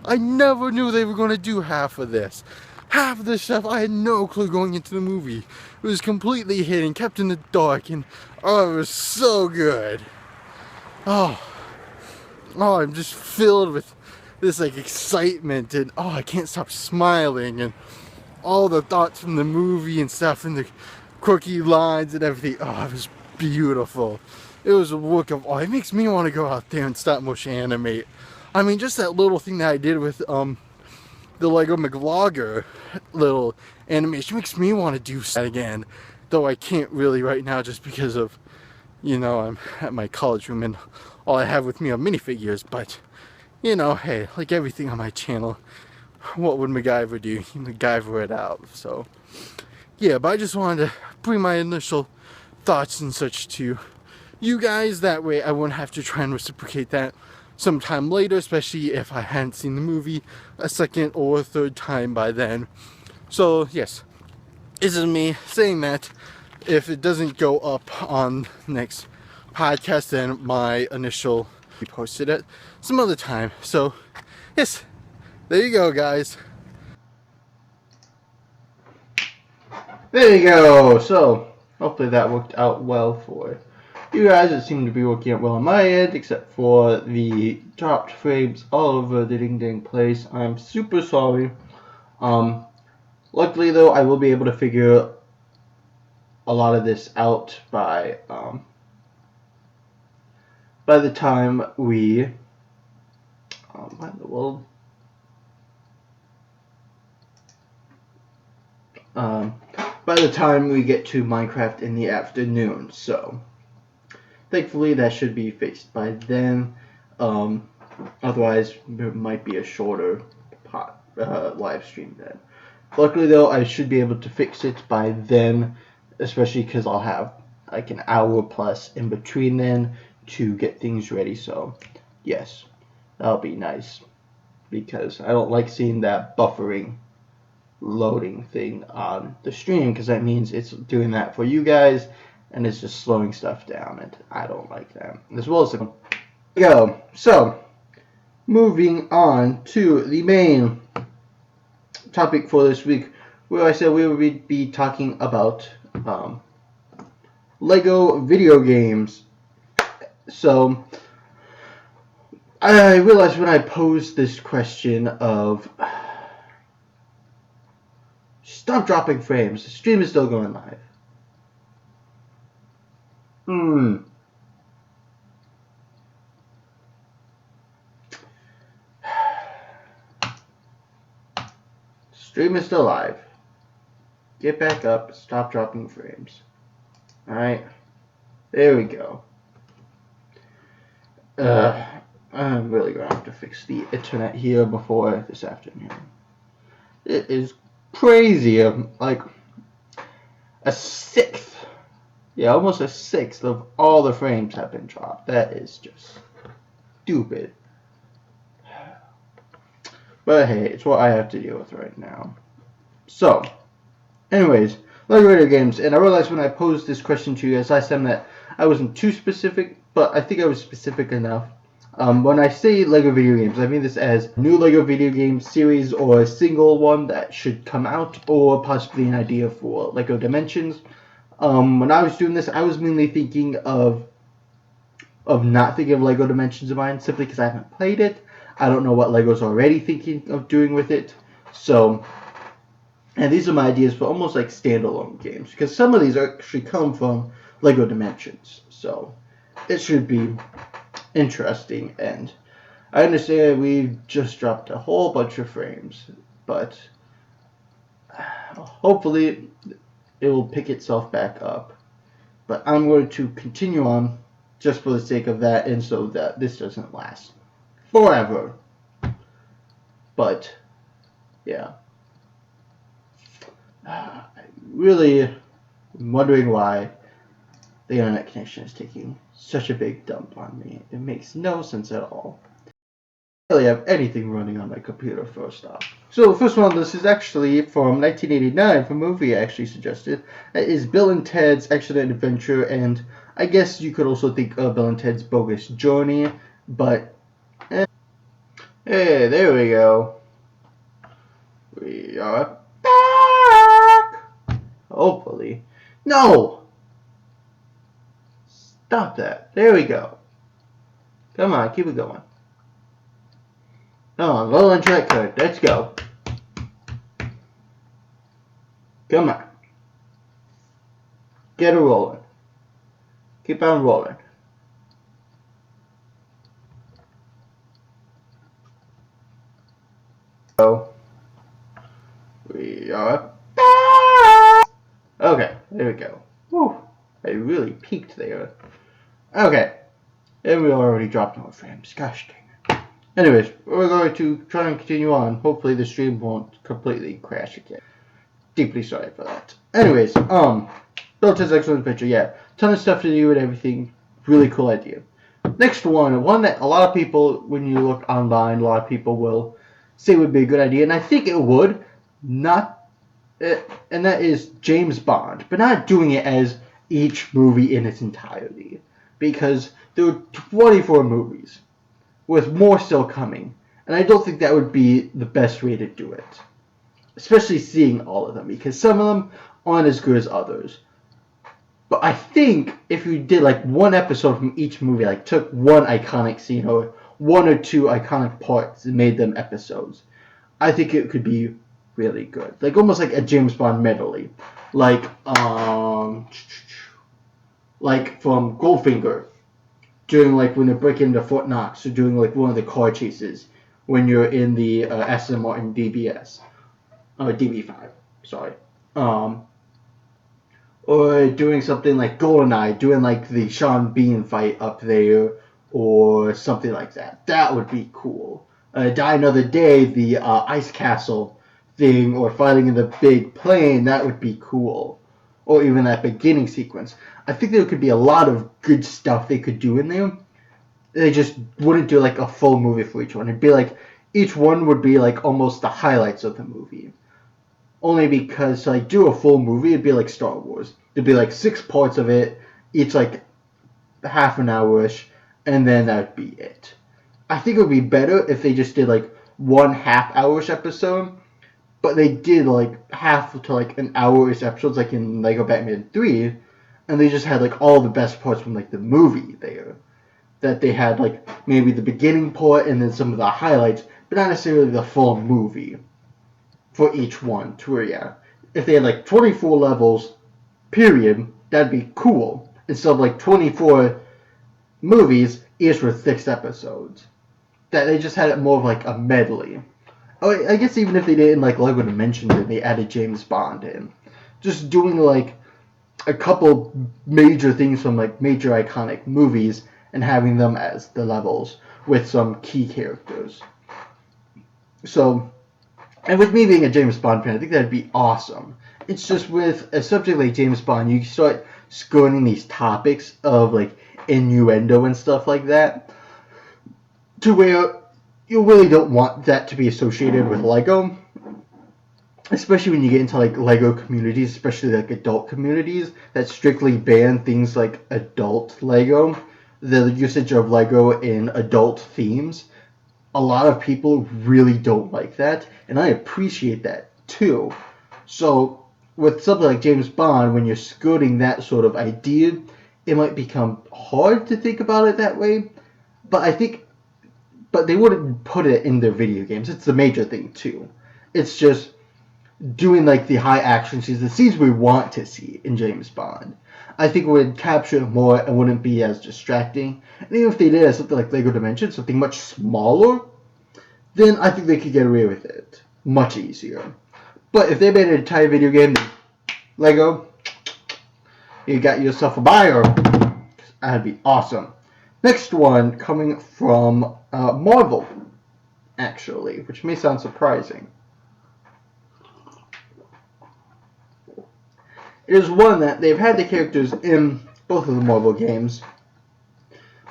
I never knew they were going to do half of this. Half of this stuff I had no clue going into the movie. It was completely hidden, kept in the dark, and it was so good. I'm just filled with this like excitement, and I can't stop smiling, and all the thoughts from the movie and stuff, and the quirky lines and everything. It was beautiful. It was a work of art. It makes me want to go out there and stop motion animate. I mean, just that little thing that I did with the Lego MacVlogger little animation makes me want to do that again, though I can't really right now, just because of, I'm at my college room and all I have with me are minifigures. But hey, like everything on my channel, what would MacGyver do? He MacGyver it out. So yeah, but I just wanted to bring my initial thoughts and such to you guys. That way I wouldn't have to try and reciprocate that sometime later, especially if I hadn't seen the movie a second or a third time by then. So yes, this is me saying that if it doesn't go up on next podcast, then my initial we posted it some other time. So yes, there you go, guys. There you go. So hopefully that worked out well for you guys. It seemed to be working out well on my end, except for the dropped frames all over the ding place. I'm super sorry. Luckily though, I will be able to figure a lot of this out by the time we what in the world? By the time we get to Minecraft in the afternoon. So thankfully that should be fixed by then. Otherwise it might be a shorter live stream then. Luckily though, I should be able to fix it by then, especially because I'll have like an hour plus in between then to get things ready. So yes, that'll be nice, because I don't like seeing that buffering loading thing on the stream, because that means it's doing that for you guys and it's just slowing stuff down, and I don't like that. As well as go. So moving on to the main topic for this week, where I said we would be talking about Lego video games. So I realized when I posed this question of stop dropping frames, the stream is still going live. Stream is still live. Get back up. Stop dropping frames. Alright. There we go. I'm really going to have to fix the internet here before this afternoon. It is crazy. Like a sixth. Yeah, almost a sixth of all the frames have been dropped. That is just stupid. But hey, it's what I have to deal with right now. So, anyways, Lego video games. And I realized when I posed this question to you guys last time that I wasn't too specific, but I think I was specific enough. When I say Lego video games, I mean this as new Lego video game series or a single one that should come out, or possibly an idea for Lego Dimensions. When I was doing this, I was mainly thinking of not thinking of Lego Dimensions in mind, simply because I haven't played it. I don't know what Lego's already thinking of doing with it. So, and these are my ideas for almost like standalone games, because some of these actually come from Lego Dimensions. So, it should be interesting. And I understand we've just dropped a whole bunch of frames, but hopefully it will pick itself back up. But I'm going to continue on just for the sake of that, and so that this doesn't last forever. But yeah, I'm really wondering why the internet connection is taking such a big dump on me. It makes no sense at all. I don't really have anything running on my computer first off. So the first one on this is actually from 1989, from a movie I actually suggested. It is Bill and Ted's Excellent Adventure, and I guess you could also think of Bill and Ted's Bogus Journey, but hey, there we go. We are back! Hopefully. No! Stop that. There we go. Come on, keep it going. Come on, roll on track card. Let's go. Come on. Get it rolling. Keep on rolling. So, we are back. Okay, there we go. Whew, I really peaked there. Okay, and we already dropped more frames. Gosh dang it. Anyways, we're going to try and continue on. Hopefully the stream won't completely crash again. Deeply sorry for that. Anyways, Bill Ted's Excellent Adventure, yeah. Ton of stuff to do and everything really cool idea. Next one that a lot of people, when you look online, a lot of people will say would be a good idea, and I think it would, and that is James Bond, but not doing it as each movie in its entirety, because there are 24 movies, with more still coming, and I don't think that would be the best way to do it, especially seeing all of them, because some of them aren't as good as others. But I think if you did like one episode from each movie, like took one iconic scene or one or two iconic parts and made them episodes, I think it could be really good. Like almost like a James Bond medley. Like from Goldfinger, doing like when they're breaking into Fort Knox, or doing like one of the car chases when you're in the Aston Martin DBS. Or DB5, sorry. Or doing something like GoldenEye, doing like the Sean Bean fight up there, or something like that. That would be cool. Die Another Day, the ice castle thing, or fighting in the big plane, that would be cool. Or even that beginning sequence. I think there could be a lot of good stuff they could do in there. They just wouldn't do like a full movie for each one. It'd be like each one would be like almost the highlights of the movie. Only because to like do a full movie, it'd be like Star Wars. It'd be like 6 parts of it, each like half an hour-ish, and then that'd be it. I think it would be better if they just did like 1 half-hour-ish episode, but they did like half to like an hour-ish episodes, like in Lego Batman 3, and they just had like all the best parts from like the movie there. That they had like maybe the beginning part and then some of the highlights, but not necessarily the full movie for each one. To where, yeah, if they had like 24 levels, period, that'd be cool. Instead of like 24 movies, each with 6 episodes. That they just had it more of like a medley. Oh, I guess even if they didn't like Lego Dimensions and they added James Bond in, just doing like a couple major things from like major iconic movies and having them as the levels with some key characters. So, and with me being a James Bond fan, I think that'd be awesome. It's just with a subject like James Bond, you start skirting these topics of like innuendo and stuff like that, to where you really don't want that to be associated with Lego. Especially when you get into like Lego communities, especially like adult communities that strictly ban things like adult Lego, the usage of Lego in adult themes. A lot of people really don't like that, and I appreciate that too. So with something like James Bond, when you're skirting that sort of idea, it might become hard to think about it that way. But they wouldn't put it in their video games. It's the major thing too. It's just doing like the high action scenes, the scenes we want to see in James Bond. I think it would capture it more and wouldn't be as distracting. And even if they did something like Lego Dimensions, something much smaller, then I think they could get away with it much easier. But if they made an entire video game, Lego, you got yourself a buyer. That'd be awesome. Next one coming from Marvel, actually, which may sound surprising. It is one that they've had the characters in both of the Marvel games,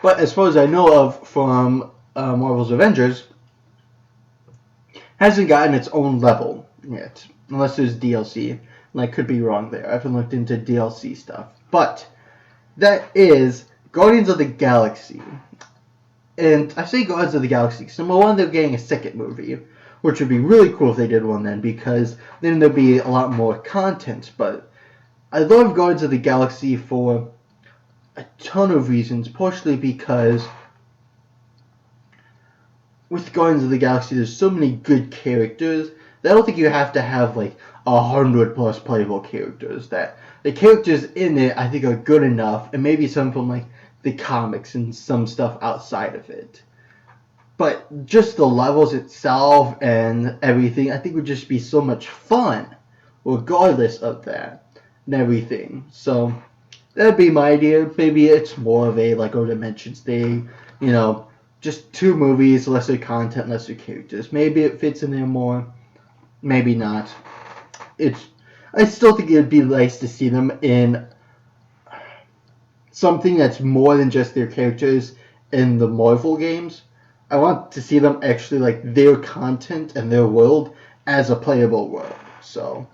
but as far as I know of from Marvel's Avengers, hasn't gotten its own level yet, unless there's DLC, and I could be wrong there. I haven't looked into DLC stuff, but that is Guardians of the Galaxy. And I say Guardians of the Galaxy because number one, they're getting a second movie, which would be really cool if they did one then, because then there'd be a lot more content. But I love Guardians of the Galaxy for a ton of reasons, partially because with Guardians of the Galaxy, there's so many good characters that I don't think you have to have like 100+ playable characters. That the characters in it, I think, are good enough, and maybe some from like the comics and some stuff outside of it. But just the levels itself and everything, I think would just be so much fun, regardless of that and everything. So that'd be my idea. Maybe it's more of a Lego Dimensions thing, just 2 movies, lesser content, lesser characters. Maybe it fits in there more, maybe not. I still think it'd be nice to see them in something that's more than just their characters in the Marvel games. I want to see them actually like their content and their world as a playable world. So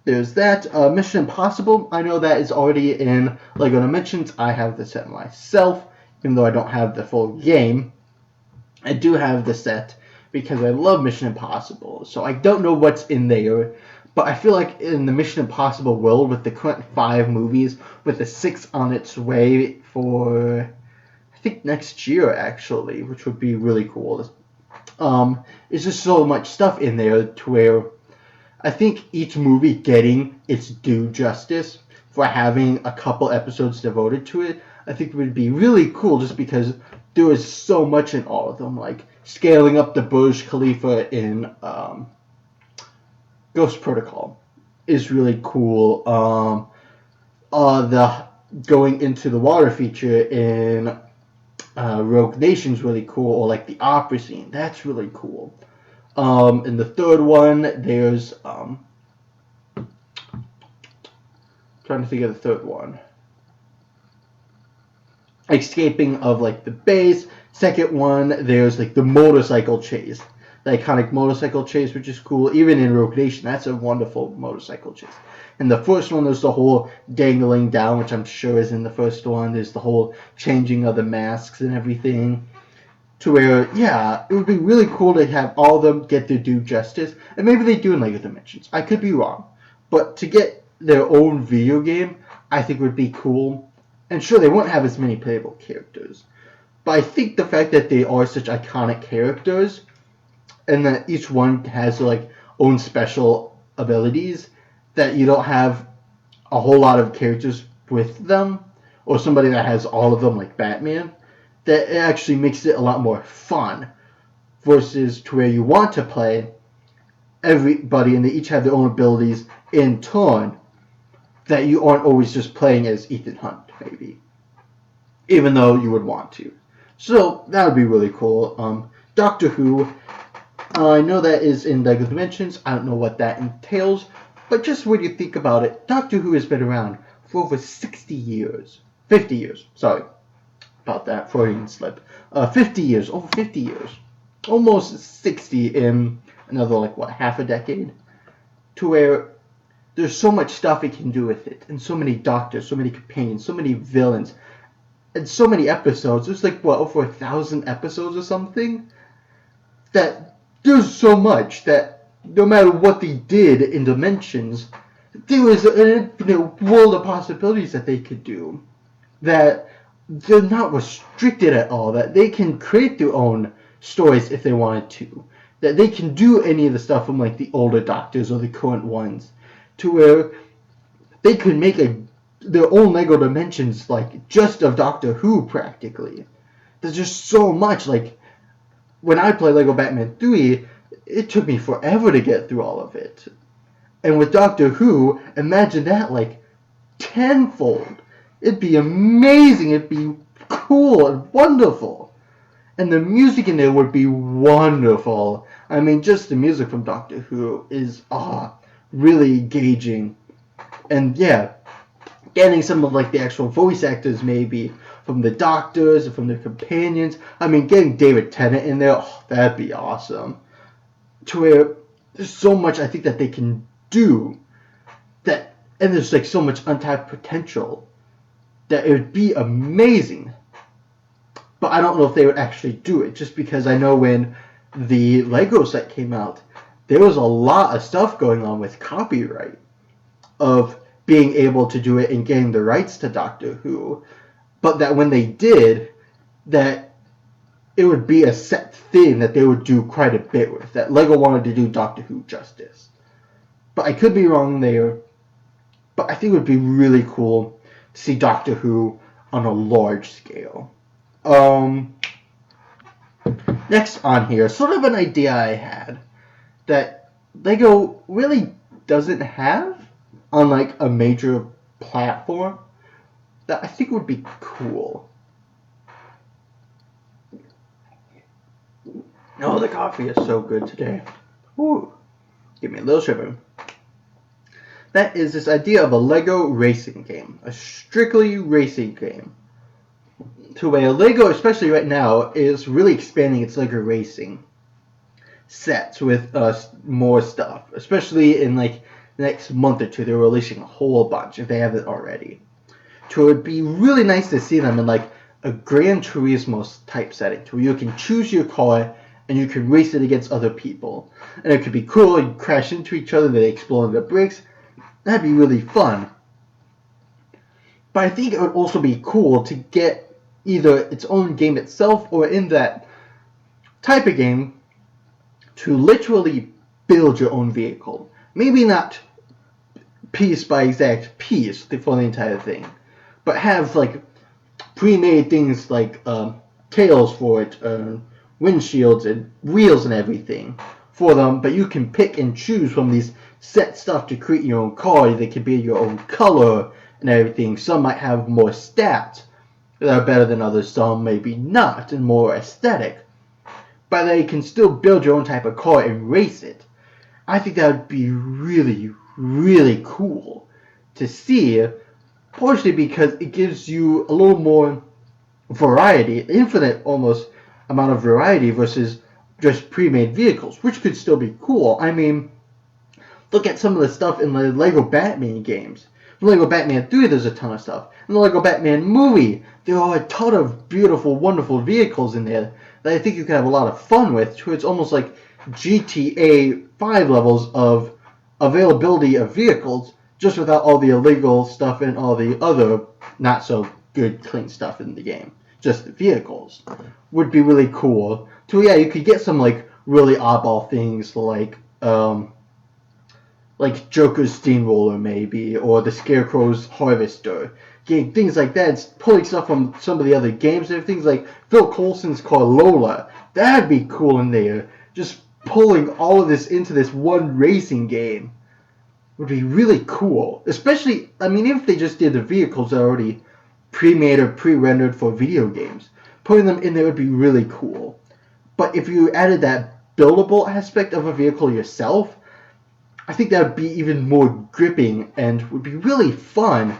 there's that. Mission Impossible, I know that is already in LEGO Dimensions. I have the set myself, even though I don't have the full game. I do have the set because I love Mission Impossible. So I don't know what's in there, but I feel like in the Mission Impossible world, with the current 5 movies, with the 6 on its way for, I think, next year actually, which would be really cool. It's just so much stuff in there to where I think each movie getting its due justice for having a couple episodes devoted to it, I think would be really cool just because there is so much in all of them, like scaling up the Burj Khalifa in Ghost Protocol is really cool. The going into the water feature in Rogue Nation's really cool, or like the opera scene, that's really cool. In the third one, there's trying to think of the third one. Escaping of like the base. Second one, there's like the motorcycle chase, the iconic motorcycle chase, which is cool. Even in Rogue Nation, that's a wonderful motorcycle chase. And the first one, there's the whole dangling down, which I'm sure is in the first one. There's the whole changing of the masks and everything. To where, yeah, it would be really cool to have all of them get their due justice. And maybe they do in LEGO Dimensions. I could be wrong. But to get their own video game, I think would be cool. And sure, they won't have as many playable characters. But I think the fact that they are such iconic characters, and that each one has like own special abilities, that you don't have a whole lot of characters with them, or somebody that has all of them like Batman, that it actually makes it a lot more fun versus to where you want to play everybody and they each have their own abilities in turn, that you aren't always just playing as Ethan Hunt, maybe, even though you would want to. So that would be really cool. Doctor Who, I know that is in LEGO Dimensions. I don't know what that entails, but just when you think about it, Doctor Who has been around for over 60 years. 50 years, sorry about that Freudian slip. 50 years, over 50 years. Almost 60 in another, like, what, half a decade? To where there's so much stuff it can do with it, and so many doctors, so many companions, so many villains, and so many episodes. There's like, what, over 1,000 episodes or something? That there's so much that no matter what they did in Dimensions, there was an infinite world of possibilities that they could do. That they're not restricted at all. That they can create their own stories if they wanted to. That they can do any of the stuff from like the older Doctors or the current ones. To where they could make their own LEGO Dimensions, like, just of Doctor Who, practically. There's just so much, like, when I play LEGO Batman 3, it took me forever to get through all of it. And with Doctor Who, imagine that, like, tenfold. It'd be amazing, it'd be cool and wonderful. And the music in there would be wonderful. I mean, just the music from Doctor Who is, really engaging. And yeah, getting some of like the actual voice actors maybe from the Doctors or from their companions. I mean, getting David Tennant in there, that'd be awesome. To where there's so much I think that they can do, that, and there's like so much untapped potential, that it would be amazing. But I don't know if they would actually do it, just because I know when the Lego set came out, there was a lot of stuff going on with copyright of being able to do it and getting the rights to Doctor Who. But that when they did, that it would be a set thing that they would do quite a bit with. That LEGO wanted to do Doctor Who justice. But I could be wrong there. But I think it would be really cool to see Doctor Who on a large scale. Next on here, sort of an idea I had that LEGO really doesn't have on like a major platform that I think would be cool. Oh, the coffee is so good today. Ooh, give me a little sugar. That That is this idea of a Lego racing game, a strictly racing game. To where Lego, especially right now, is really expanding its Lego racing sets with more stuff. Especially in like the next month or two, they're releasing a whole bunch if they haven't already. So it would be really nice to see them in like a Gran Turismo type setting, to where you can choose your car and you can race it against other people. And it could be cool. You crash into each other, they explode the brakes. That'd be really fun. But I think it would also be cool to get either its own game itself or in that type of game to literally build your own vehicle. Maybe not piece by exact piece for the entire thing, but have like pre-made things like tails for it, windshields and wheels and everything for them, but you can pick and choose from these set stuff to create your own car. They could be your own color and everything. Some might have more stats that are better than others, some maybe not, and more aesthetic. But they can still build your own type of car and race it. I think that would be really, really cool to see, partially because it gives you a little more variety, infinite almost amount of variety versus just pre-made vehicles, which could still be cool. I mean, look at some of the stuff in the Lego Batman games. In Lego Batman 3, there's a ton of stuff. In the Lego Batman movie, there are a ton of beautiful, wonderful vehicles in there that I think you can have a lot of fun with. It's almost like GTA 5 levels of availability of vehicles, just without all the illegal stuff and all the other not so good, clean stuff in the game. Just the vehicles would be really cool. So yeah, you could get some like really oddball things like Joker's Steamroller maybe, or the Scarecrow's Harvester. Getting things like that, it's pulling stuff from some of the other games and things like Phil Coulson's car Lola. That'd be cool in there. Just pulling all of this into this one racing game would be really cool. Especially, I mean, if they just did the vehicles that are already pre-made or pre-rendered for video games, putting them in there would be really cool. But if you added that buildable aspect of a vehicle yourself, I think that would be even more gripping and would be really fun.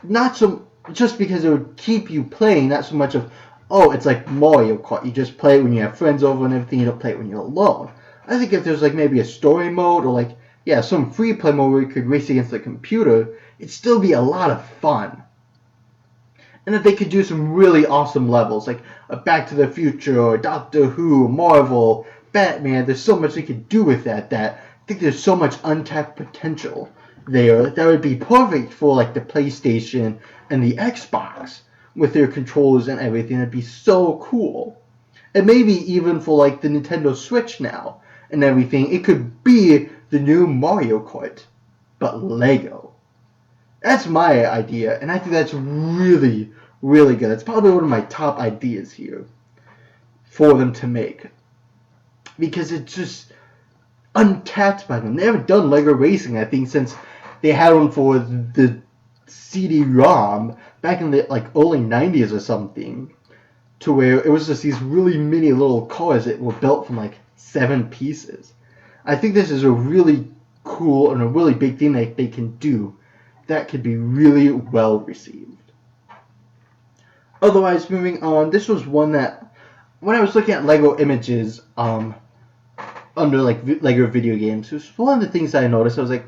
Not so just because it would keep you playing, not so much of, oh, it's like Mario Kart. You just play it when you have friends over and everything. You don't play it when you're alone. I think if there's like maybe a story mode or like, yeah, some free play mode where you could race against the computer, it'd still be a lot of fun. And if they could do some really awesome levels, like a Back to the Future or Doctor Who, Marvel, Batman, there's so much they could do with that I think there's so much untapped potential there that would be perfect for like the PlayStation and the Xbox with their controllers and everything. It'd be so cool. And maybe even for like the Nintendo Switch now and everything, it could be the new Mario Kart, but Lego. That's my idea, and I think that's really, really good. It's probably one of my top ideas here for them to make, because it's just untapped by them. They haven't done Lego Racing, I think, since they had one for the CD-ROM back in the like early 90s or something, to where it was just these really mini little cars that were built from like 7 pieces. I think this is a really cool and a really big thing that they can do that could be really well received. Otherwise, moving on, this was one that when I was looking at Lego images under like Lego video games, it was one of the things that I noticed. I was like,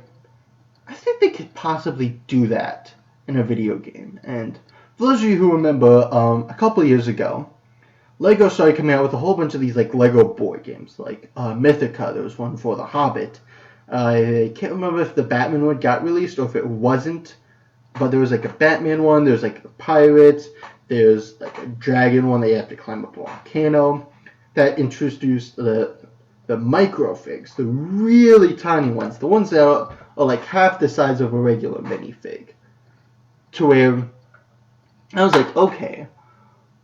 I think they could possibly do that in a video game. And for those of you who remember, a couple of years ago, Lego started coming out with a whole bunch of these like Lego board games, like Mythica. There was one for The Hobbit. I can't remember if the Batman one got released or if it wasn't, but there was like a Batman one. There's like a pirate. There's like a dragon one that you have to climb up a volcano. That introduced the microfigs, the really tiny ones, the ones that are like half the size of a regular minifig. To where I was like, okay,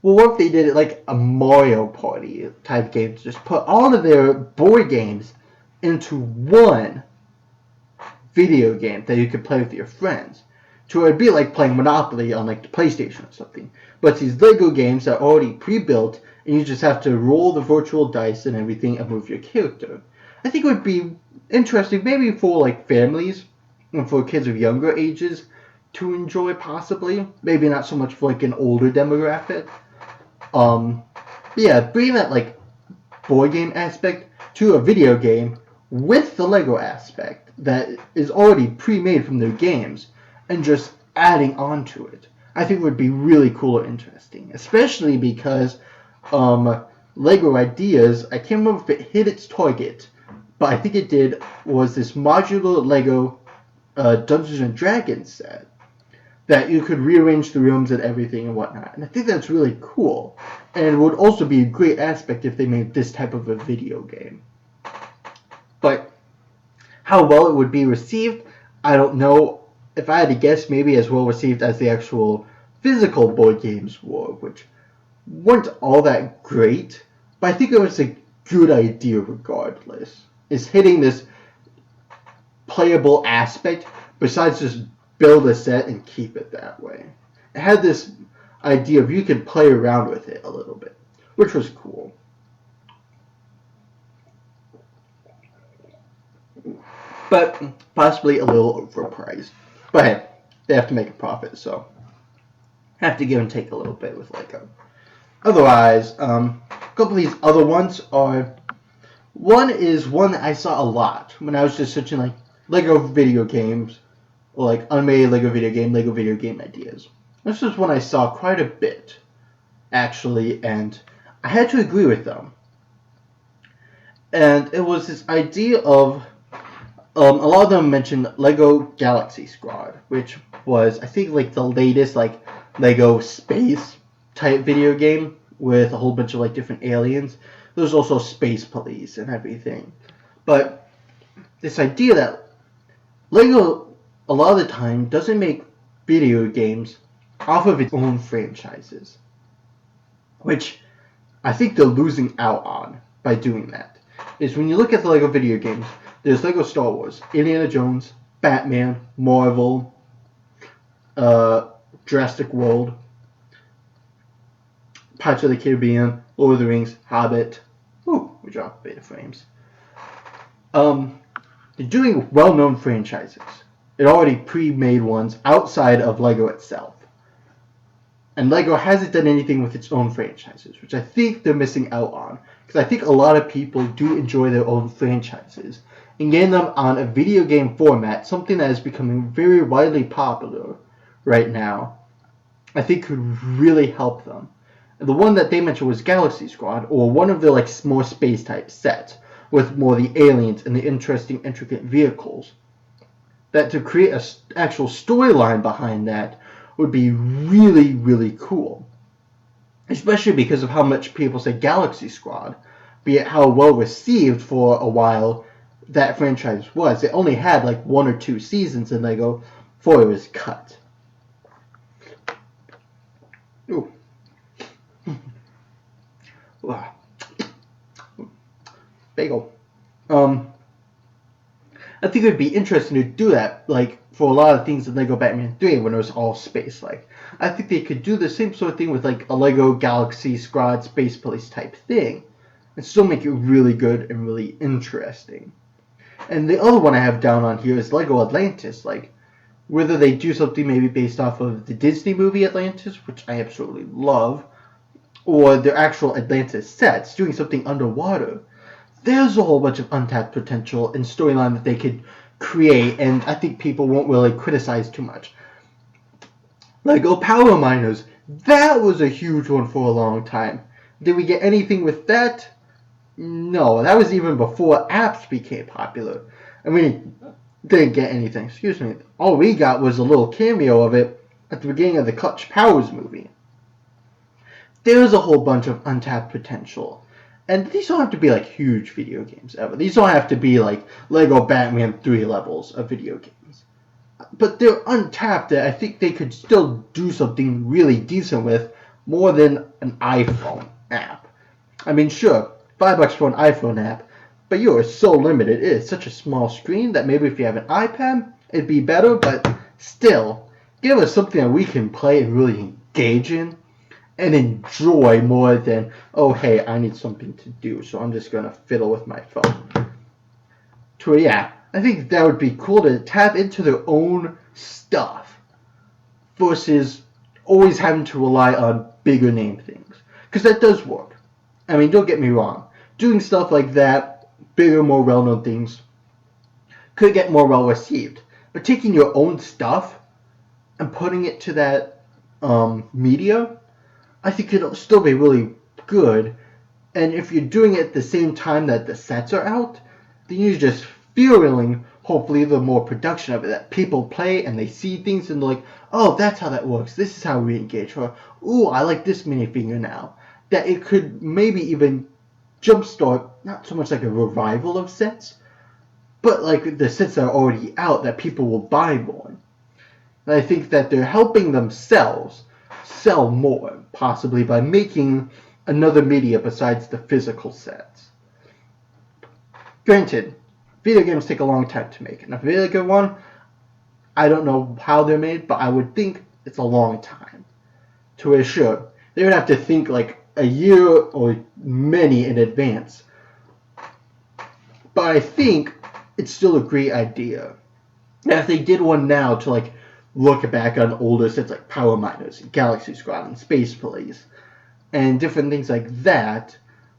well, what if they did it like a Mario Party type game, to just put all of their board games into one video game that you could play with your friends. So it'd be like playing Monopoly on like the PlayStation or something. But it's these Lego games that are already pre-built, and you just have to roll the virtual dice and everything and move your character. I think it would be interesting, maybe for like families for kids of younger ages to enjoy, possibly. Maybe not so much for like an older demographic. Yeah, bring that like board game aspect to a video game with the Lego aspect that is already pre-made from their games and just adding on to it. I think would be really cool or interesting, especially because Lego Ideas, I can't remember if it hit its target, but I think it did, was this modular Lego Dungeons and Dragons set that you could rearrange the rooms and everything and whatnot. And I think that's really cool. And it would also be a great aspect if they made this type of a video game. But how well it would be received, I don't know. If I had to guess, maybe as well received as the actual physical board games were, which weren't all that great. But I think it was a good idea regardless. Is hitting this playable aspect besides just build a set and keep it that way. It had this idea of you could play around with it a little bit, which was cool. But possibly a little overpriced. But hey, they have to make a profit, so have to give and take a little bit with Lego. Otherwise, a couple of these other ones are, one is one that I saw a lot when I was just searching like Lego video games, or like unmade Lego video game ideas. This was one I saw quite a bit, actually, and I had to agree with them. And it was this idea of, a lot of them mentioned Lego Galaxy Squad, which was, I think, like the latest like Lego space type video game with a whole bunch of like different aliens. There's also space police and everything. But this idea that Lego, a lot of the time, doesn't make video games off of its own franchises, which I think they're losing out on by doing that. Is when you look at the Lego video games, there's Lego Star Wars, Indiana Jones, Batman, Marvel, Jurassic World, Pirates of the Caribbean, Lord of the Rings, Hobbit. Ooh, we dropped beta frames. They're doing well-known franchises. It already pre-made ones outside of Lego itself. And Lego hasn't done anything with its own franchises, which I think they're missing out on. Because I think a lot of people do enjoy their own franchises. And getting them on a video game format, something that is becoming very widely popular right now, I think could really help them. And the one that they mentioned was Galaxy Squad, or one of the like more space type sets, with more the aliens and the interesting, intricate vehicles. That to create an actual storyline behind that would be really, really cool. Especially because of how much people say Galaxy Squad, be it how well received for a while that franchise was. It only had like 1 or 2 seasons in Lego before it was cut. Ooh. Bagel. I think it would be interesting to do that, like, for a lot of things in Lego Batman 3 when it was all space-like. I think they could do the same sort of thing with, like, a Lego Galaxy Squad Space Police type thing, and still make it really good and really interesting. And the other one I have down on here is Lego Atlantis, like, whether they do something maybe based off of the Disney movie Atlantis, which I absolutely love, or their actual Atlantis sets, doing something underwater. There's a whole bunch of untapped potential and storyline that they could create, and I think people won't really criticize too much. Lego Power Miners, that was a huge one for a long time. Did we get anything with that? No, that was even before apps became popular. I mean, didn't get anything, excuse me. All we got was a little cameo of it at the beginning of the Clutch Powers movie. There's a whole bunch of untapped potential. And these don't have to be like huge video games ever. These don't have to be like Lego Batman 3 levels of video games. But they're untapped that I think they could still do something really decent with more than an iPhone app. I mean, sure, $5 for an iPhone app, but you are so limited. It is such a small screen that maybe if you have an iPad, it'd be better, but still, give us something that we can play and really engage in and enjoy more than, oh, hey, I need something to do, so I'm just going to fiddle with my phone. So, yeah, I think that would be cool to tap into their own stuff versus always having to rely on bigger name things. Because that does work. I mean, don't get me wrong. Doing stuff like that, bigger, more well-known things, could get more well received. But taking your own stuff and putting it to that media, I think it'll still be really good. And if you're doing it at the same time that the sets are out, then you're just fueling, hopefully, the more production of it. That people play and they see things and they're like, oh, that's how that works. This is how we engage. Or, ooh, I like this minifigure now. That it could maybe even jumpstart, not so much like a revival of sets, but like the sets that are already out that people will buy more. And I think that they're helping themselves sell more, possibly by making another media besides the physical sets. Granted, video games take a long time to make, and a really good one, I don't know how they're made, but I would think it's a long time. To assure, they would have to think like a year or many in advance. But I think it's still a great idea. Now, if they did one now to like look back on older sets like Power Miners, Galaxy Squad, and Space Police, and different things like that,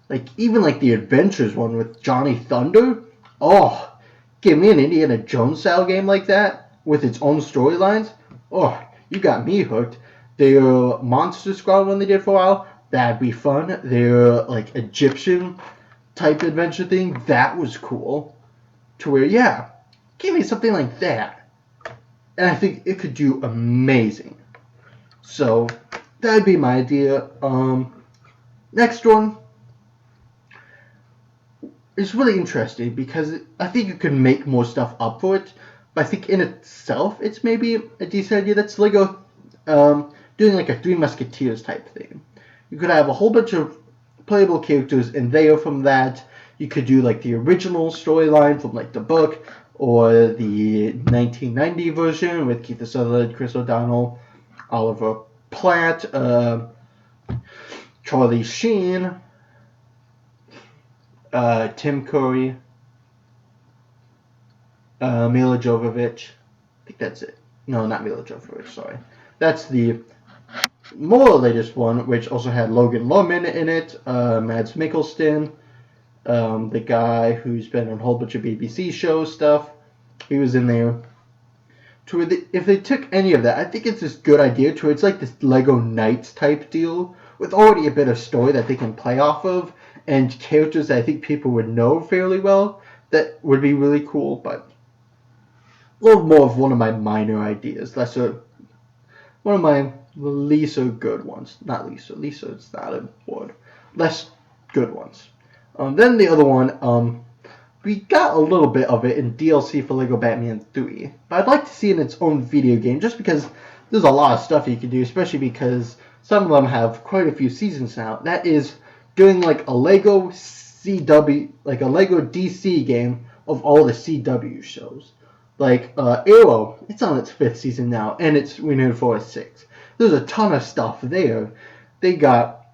like even like the Adventures one with Johnny Thunder, oh, give me an Indiana Jones style game like that with its own storylines, oh, you got me hooked. Their Monster Squad one they did for a while, that'd be fun. Their like Egyptian type adventure thing, that was cool. To where, yeah, give me something like that. And I think it could do amazing. So, that'd be my idea. Next one is really interesting because I think you can make more stuff up for it. But I think in itself, it's maybe a decent idea. That's Lego doing like a Three Musketeers type thing. You could have a whole bunch of playable characters in there from that. You could do like the original storyline from like the book, or the 1990 version with Keith Sutherland, Chris O'Donnell, Oliver Platt, Charlie Sheen, Tim Curry, Mila Jovovich. I think that's it. No, not Mila Jovovich, sorry. That's the more latest one, which also had Logan Lerman in it, Mads Mikkelsen, the guy who's been on a whole bunch of BBC show stuff. He was in there. If they took any of that, I think it's this good idea to it's like this Lego Knights type deal with already a bit of story that they can play off of and characters that I think people would know fairly well. That would be really cool, but a little more of one of my minor ideas. One of my lesser good ones. Not lesser. Lesser is not a word. Less good ones. Then the other one, we got a little bit of it in DLC for Lego Batman 3, but I'd like to see it in its own video game just because there's a lot of stuff you can do, especially because some of them have quite a few seasons now. That is doing like a Lego CW, like a Lego DC game of all the CW shows. Like Arrow, it's on its 5th season now, and it's renewed for a 6th. There's a ton of stuff there. They got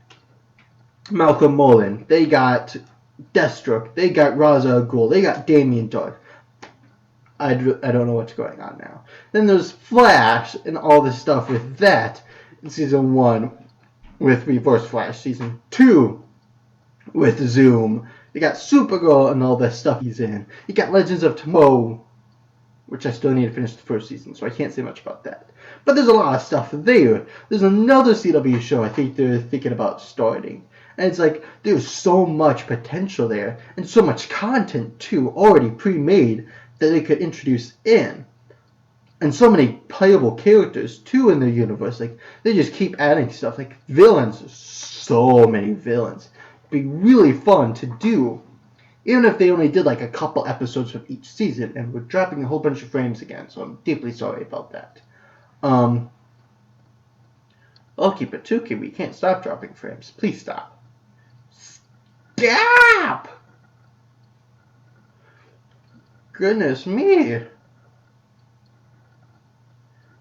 Malcolm Mullen, they got Deathstroke, they got Ra's al Ghul, they got Damien Dark. I don't know what's going on now. Then there's Flash and all this stuff with that in Season 1 with Reverse Flash. Season 2 with Zoom. You got Supergirl and all that stuff he's in. You got Legends of Tomorrow, which I still need to finish the 1st season, so I can't say much about that. But there's a lot of stuff there. There's another CW show I think they're thinking about starting. And it's like, there's so much potential there, and so much content, too, already pre-made, that they could introduce in. And so many playable characters, too, in the universe. Like, they just keep adding stuff. Like, villains, so many villains. It'd be really fun to do. Even if they only did, like, a couple episodes of each season, and we're dropping a whole bunch of frames again, so I'm deeply sorry about that. I'll keep it 2K. We can't stop dropping frames. Please stop. Stop! Goodness me.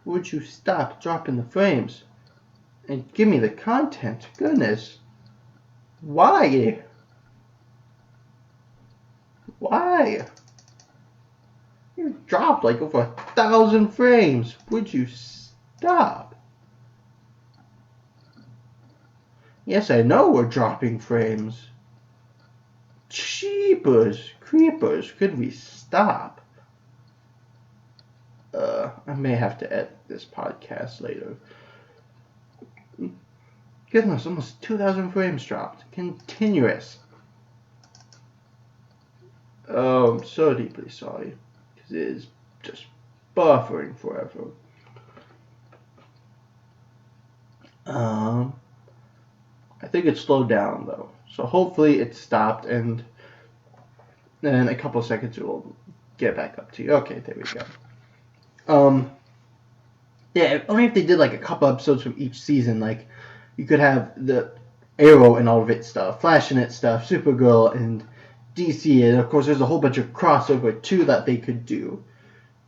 Would you stop dropping the frames and give me the content? Goodness. Why? Why? You dropped like over 1,000 frames. Would you stop? Yes, I know we're dropping frames. Jeepers creepers, could we stop? I may have to edit this podcast later. Goodness, almost 2,000 frames dropped. Continuous. Oh, I'm so deeply sorry. Because it is just buffering forever. I think it slowed down though. So hopefully it stopped and then a couple seconds it will get back up to you. Okay, there we go. Yeah, only if they did like a couple episodes from each season, like you could have the Arrow and all of its stuff, Flash and its stuff, Supergirl and DC, and of course there's a whole bunch of crossover too that they could do,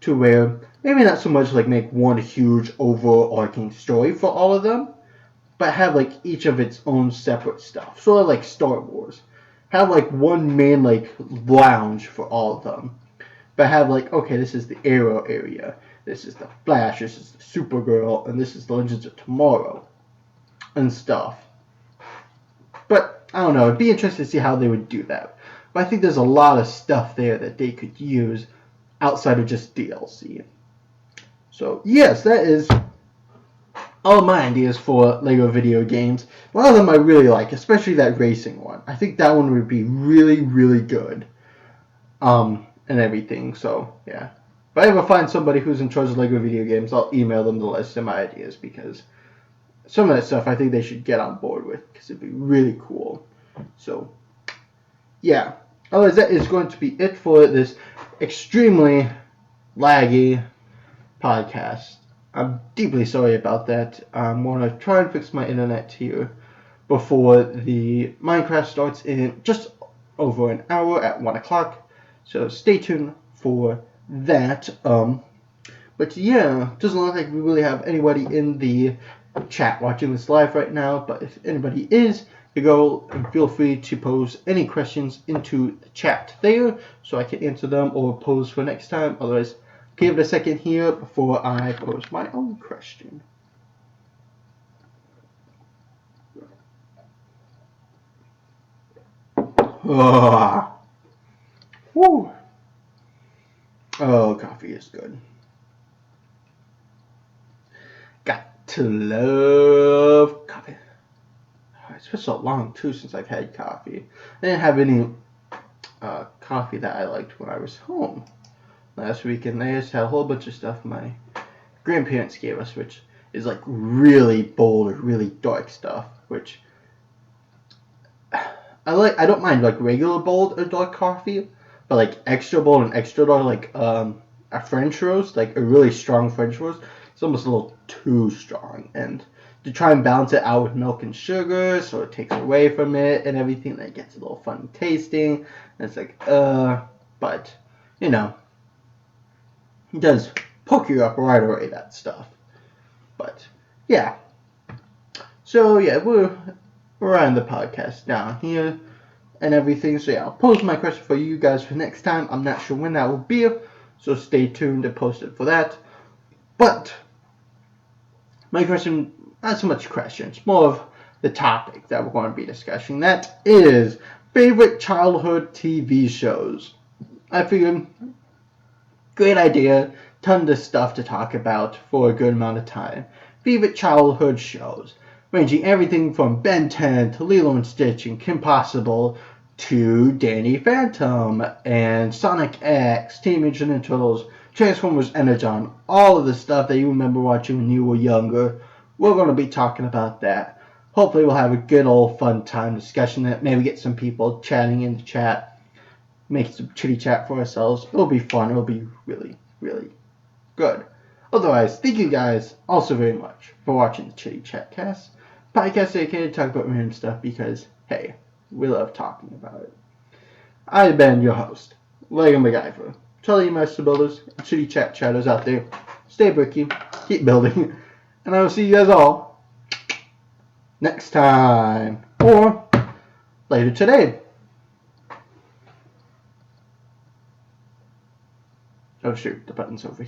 to where maybe not so much like make one huge overarching story for all of them, but have like each of its own separate stuff, sort of like Star Wars. Have like one main like lounge for all of them, but have like, okay, this is the Arrow area, this is the Flash, this is the Supergirl, and this is the Legends of Tomorrow, and stuff. But I don't know, it'd be interesting to see how they would do that. But I think there's a lot of stuff there that they could use outside of just DLC. So yes, that is all my ideas for Lego video games. One of them I really like, especially that racing one. I think that one would be really, really good. And everything, so yeah. If I ever find somebody who's in charge of Lego video games, I'll email them the list of my ideas, because some of that stuff I think they should get on board with, because it'd be really cool. So yeah. Otherwise, that is going to be it for this extremely laggy podcast. I'm deeply sorry about that. I'm going to try and fix my internet here before the Minecraft starts in just over an hour at 1 o'clock. So stay tuned for that. But yeah, doesn't look like we really have anybody in the chat watching this live right now. But if anybody is, you go and feel free to pose any questions into the chat there, so I can answer them or pose for next time. Otherwise, give it a second here before I pose my own question. Oh, woo. Oh, coffee is good. Got to love coffee. It's been so long too since I've had coffee. I didn't have any coffee that I liked when I was home last weekend. I just had a whole bunch of stuff my grandparents gave us, which is like really bold or really dark stuff, which I like. I don't mind like regular bold or dark coffee, but like extra bold and extra dark, like a French roast, like a really strong French roast, it's almost a little too strong. And to try and balance it out with milk and sugar, so it takes away from it and everything, that gets a little fun tasting. And it's like, but you know, it does poke you up right away, that stuff. But yeah, so yeah, we're on the podcast down here and everything. So yeah, I'll pose my question for you guys for next time. I'm not sure when that will be, so stay tuned and post it for that. But my question, not so much questions, more of the topic that we're going to be discussing. That is favorite childhood TV shows. I figured, great idea, tons of stuff to talk about for a good amount of time. Favorite childhood shows, ranging everything from Ben 10 to Lilo and Stitch and Kim Possible to Danny Phantom and Sonic X, Teenage Mutant Ninja Turtles, Transformers Energon, all of the stuff that you remember watching when you were younger. We're going to be talking about that. Hopefully we'll have a good old fun time discussing it. Maybe get some people chatting in the chat. Make some Chitty-Chat for ourselves. It'll be fun. It'll be really, really good. Otherwise, thank you guys also very much for watching the Chitty-Chat cast. Podcast dedicated to talk about random stuff because, hey, we love talking about it. I've been your host, Lego MacGyver. To all you master builders and Chitty-Chat chatters out there, stay bricky, keep building, and I will see you guys all next time, or later today. Oh, sure, the button's over here.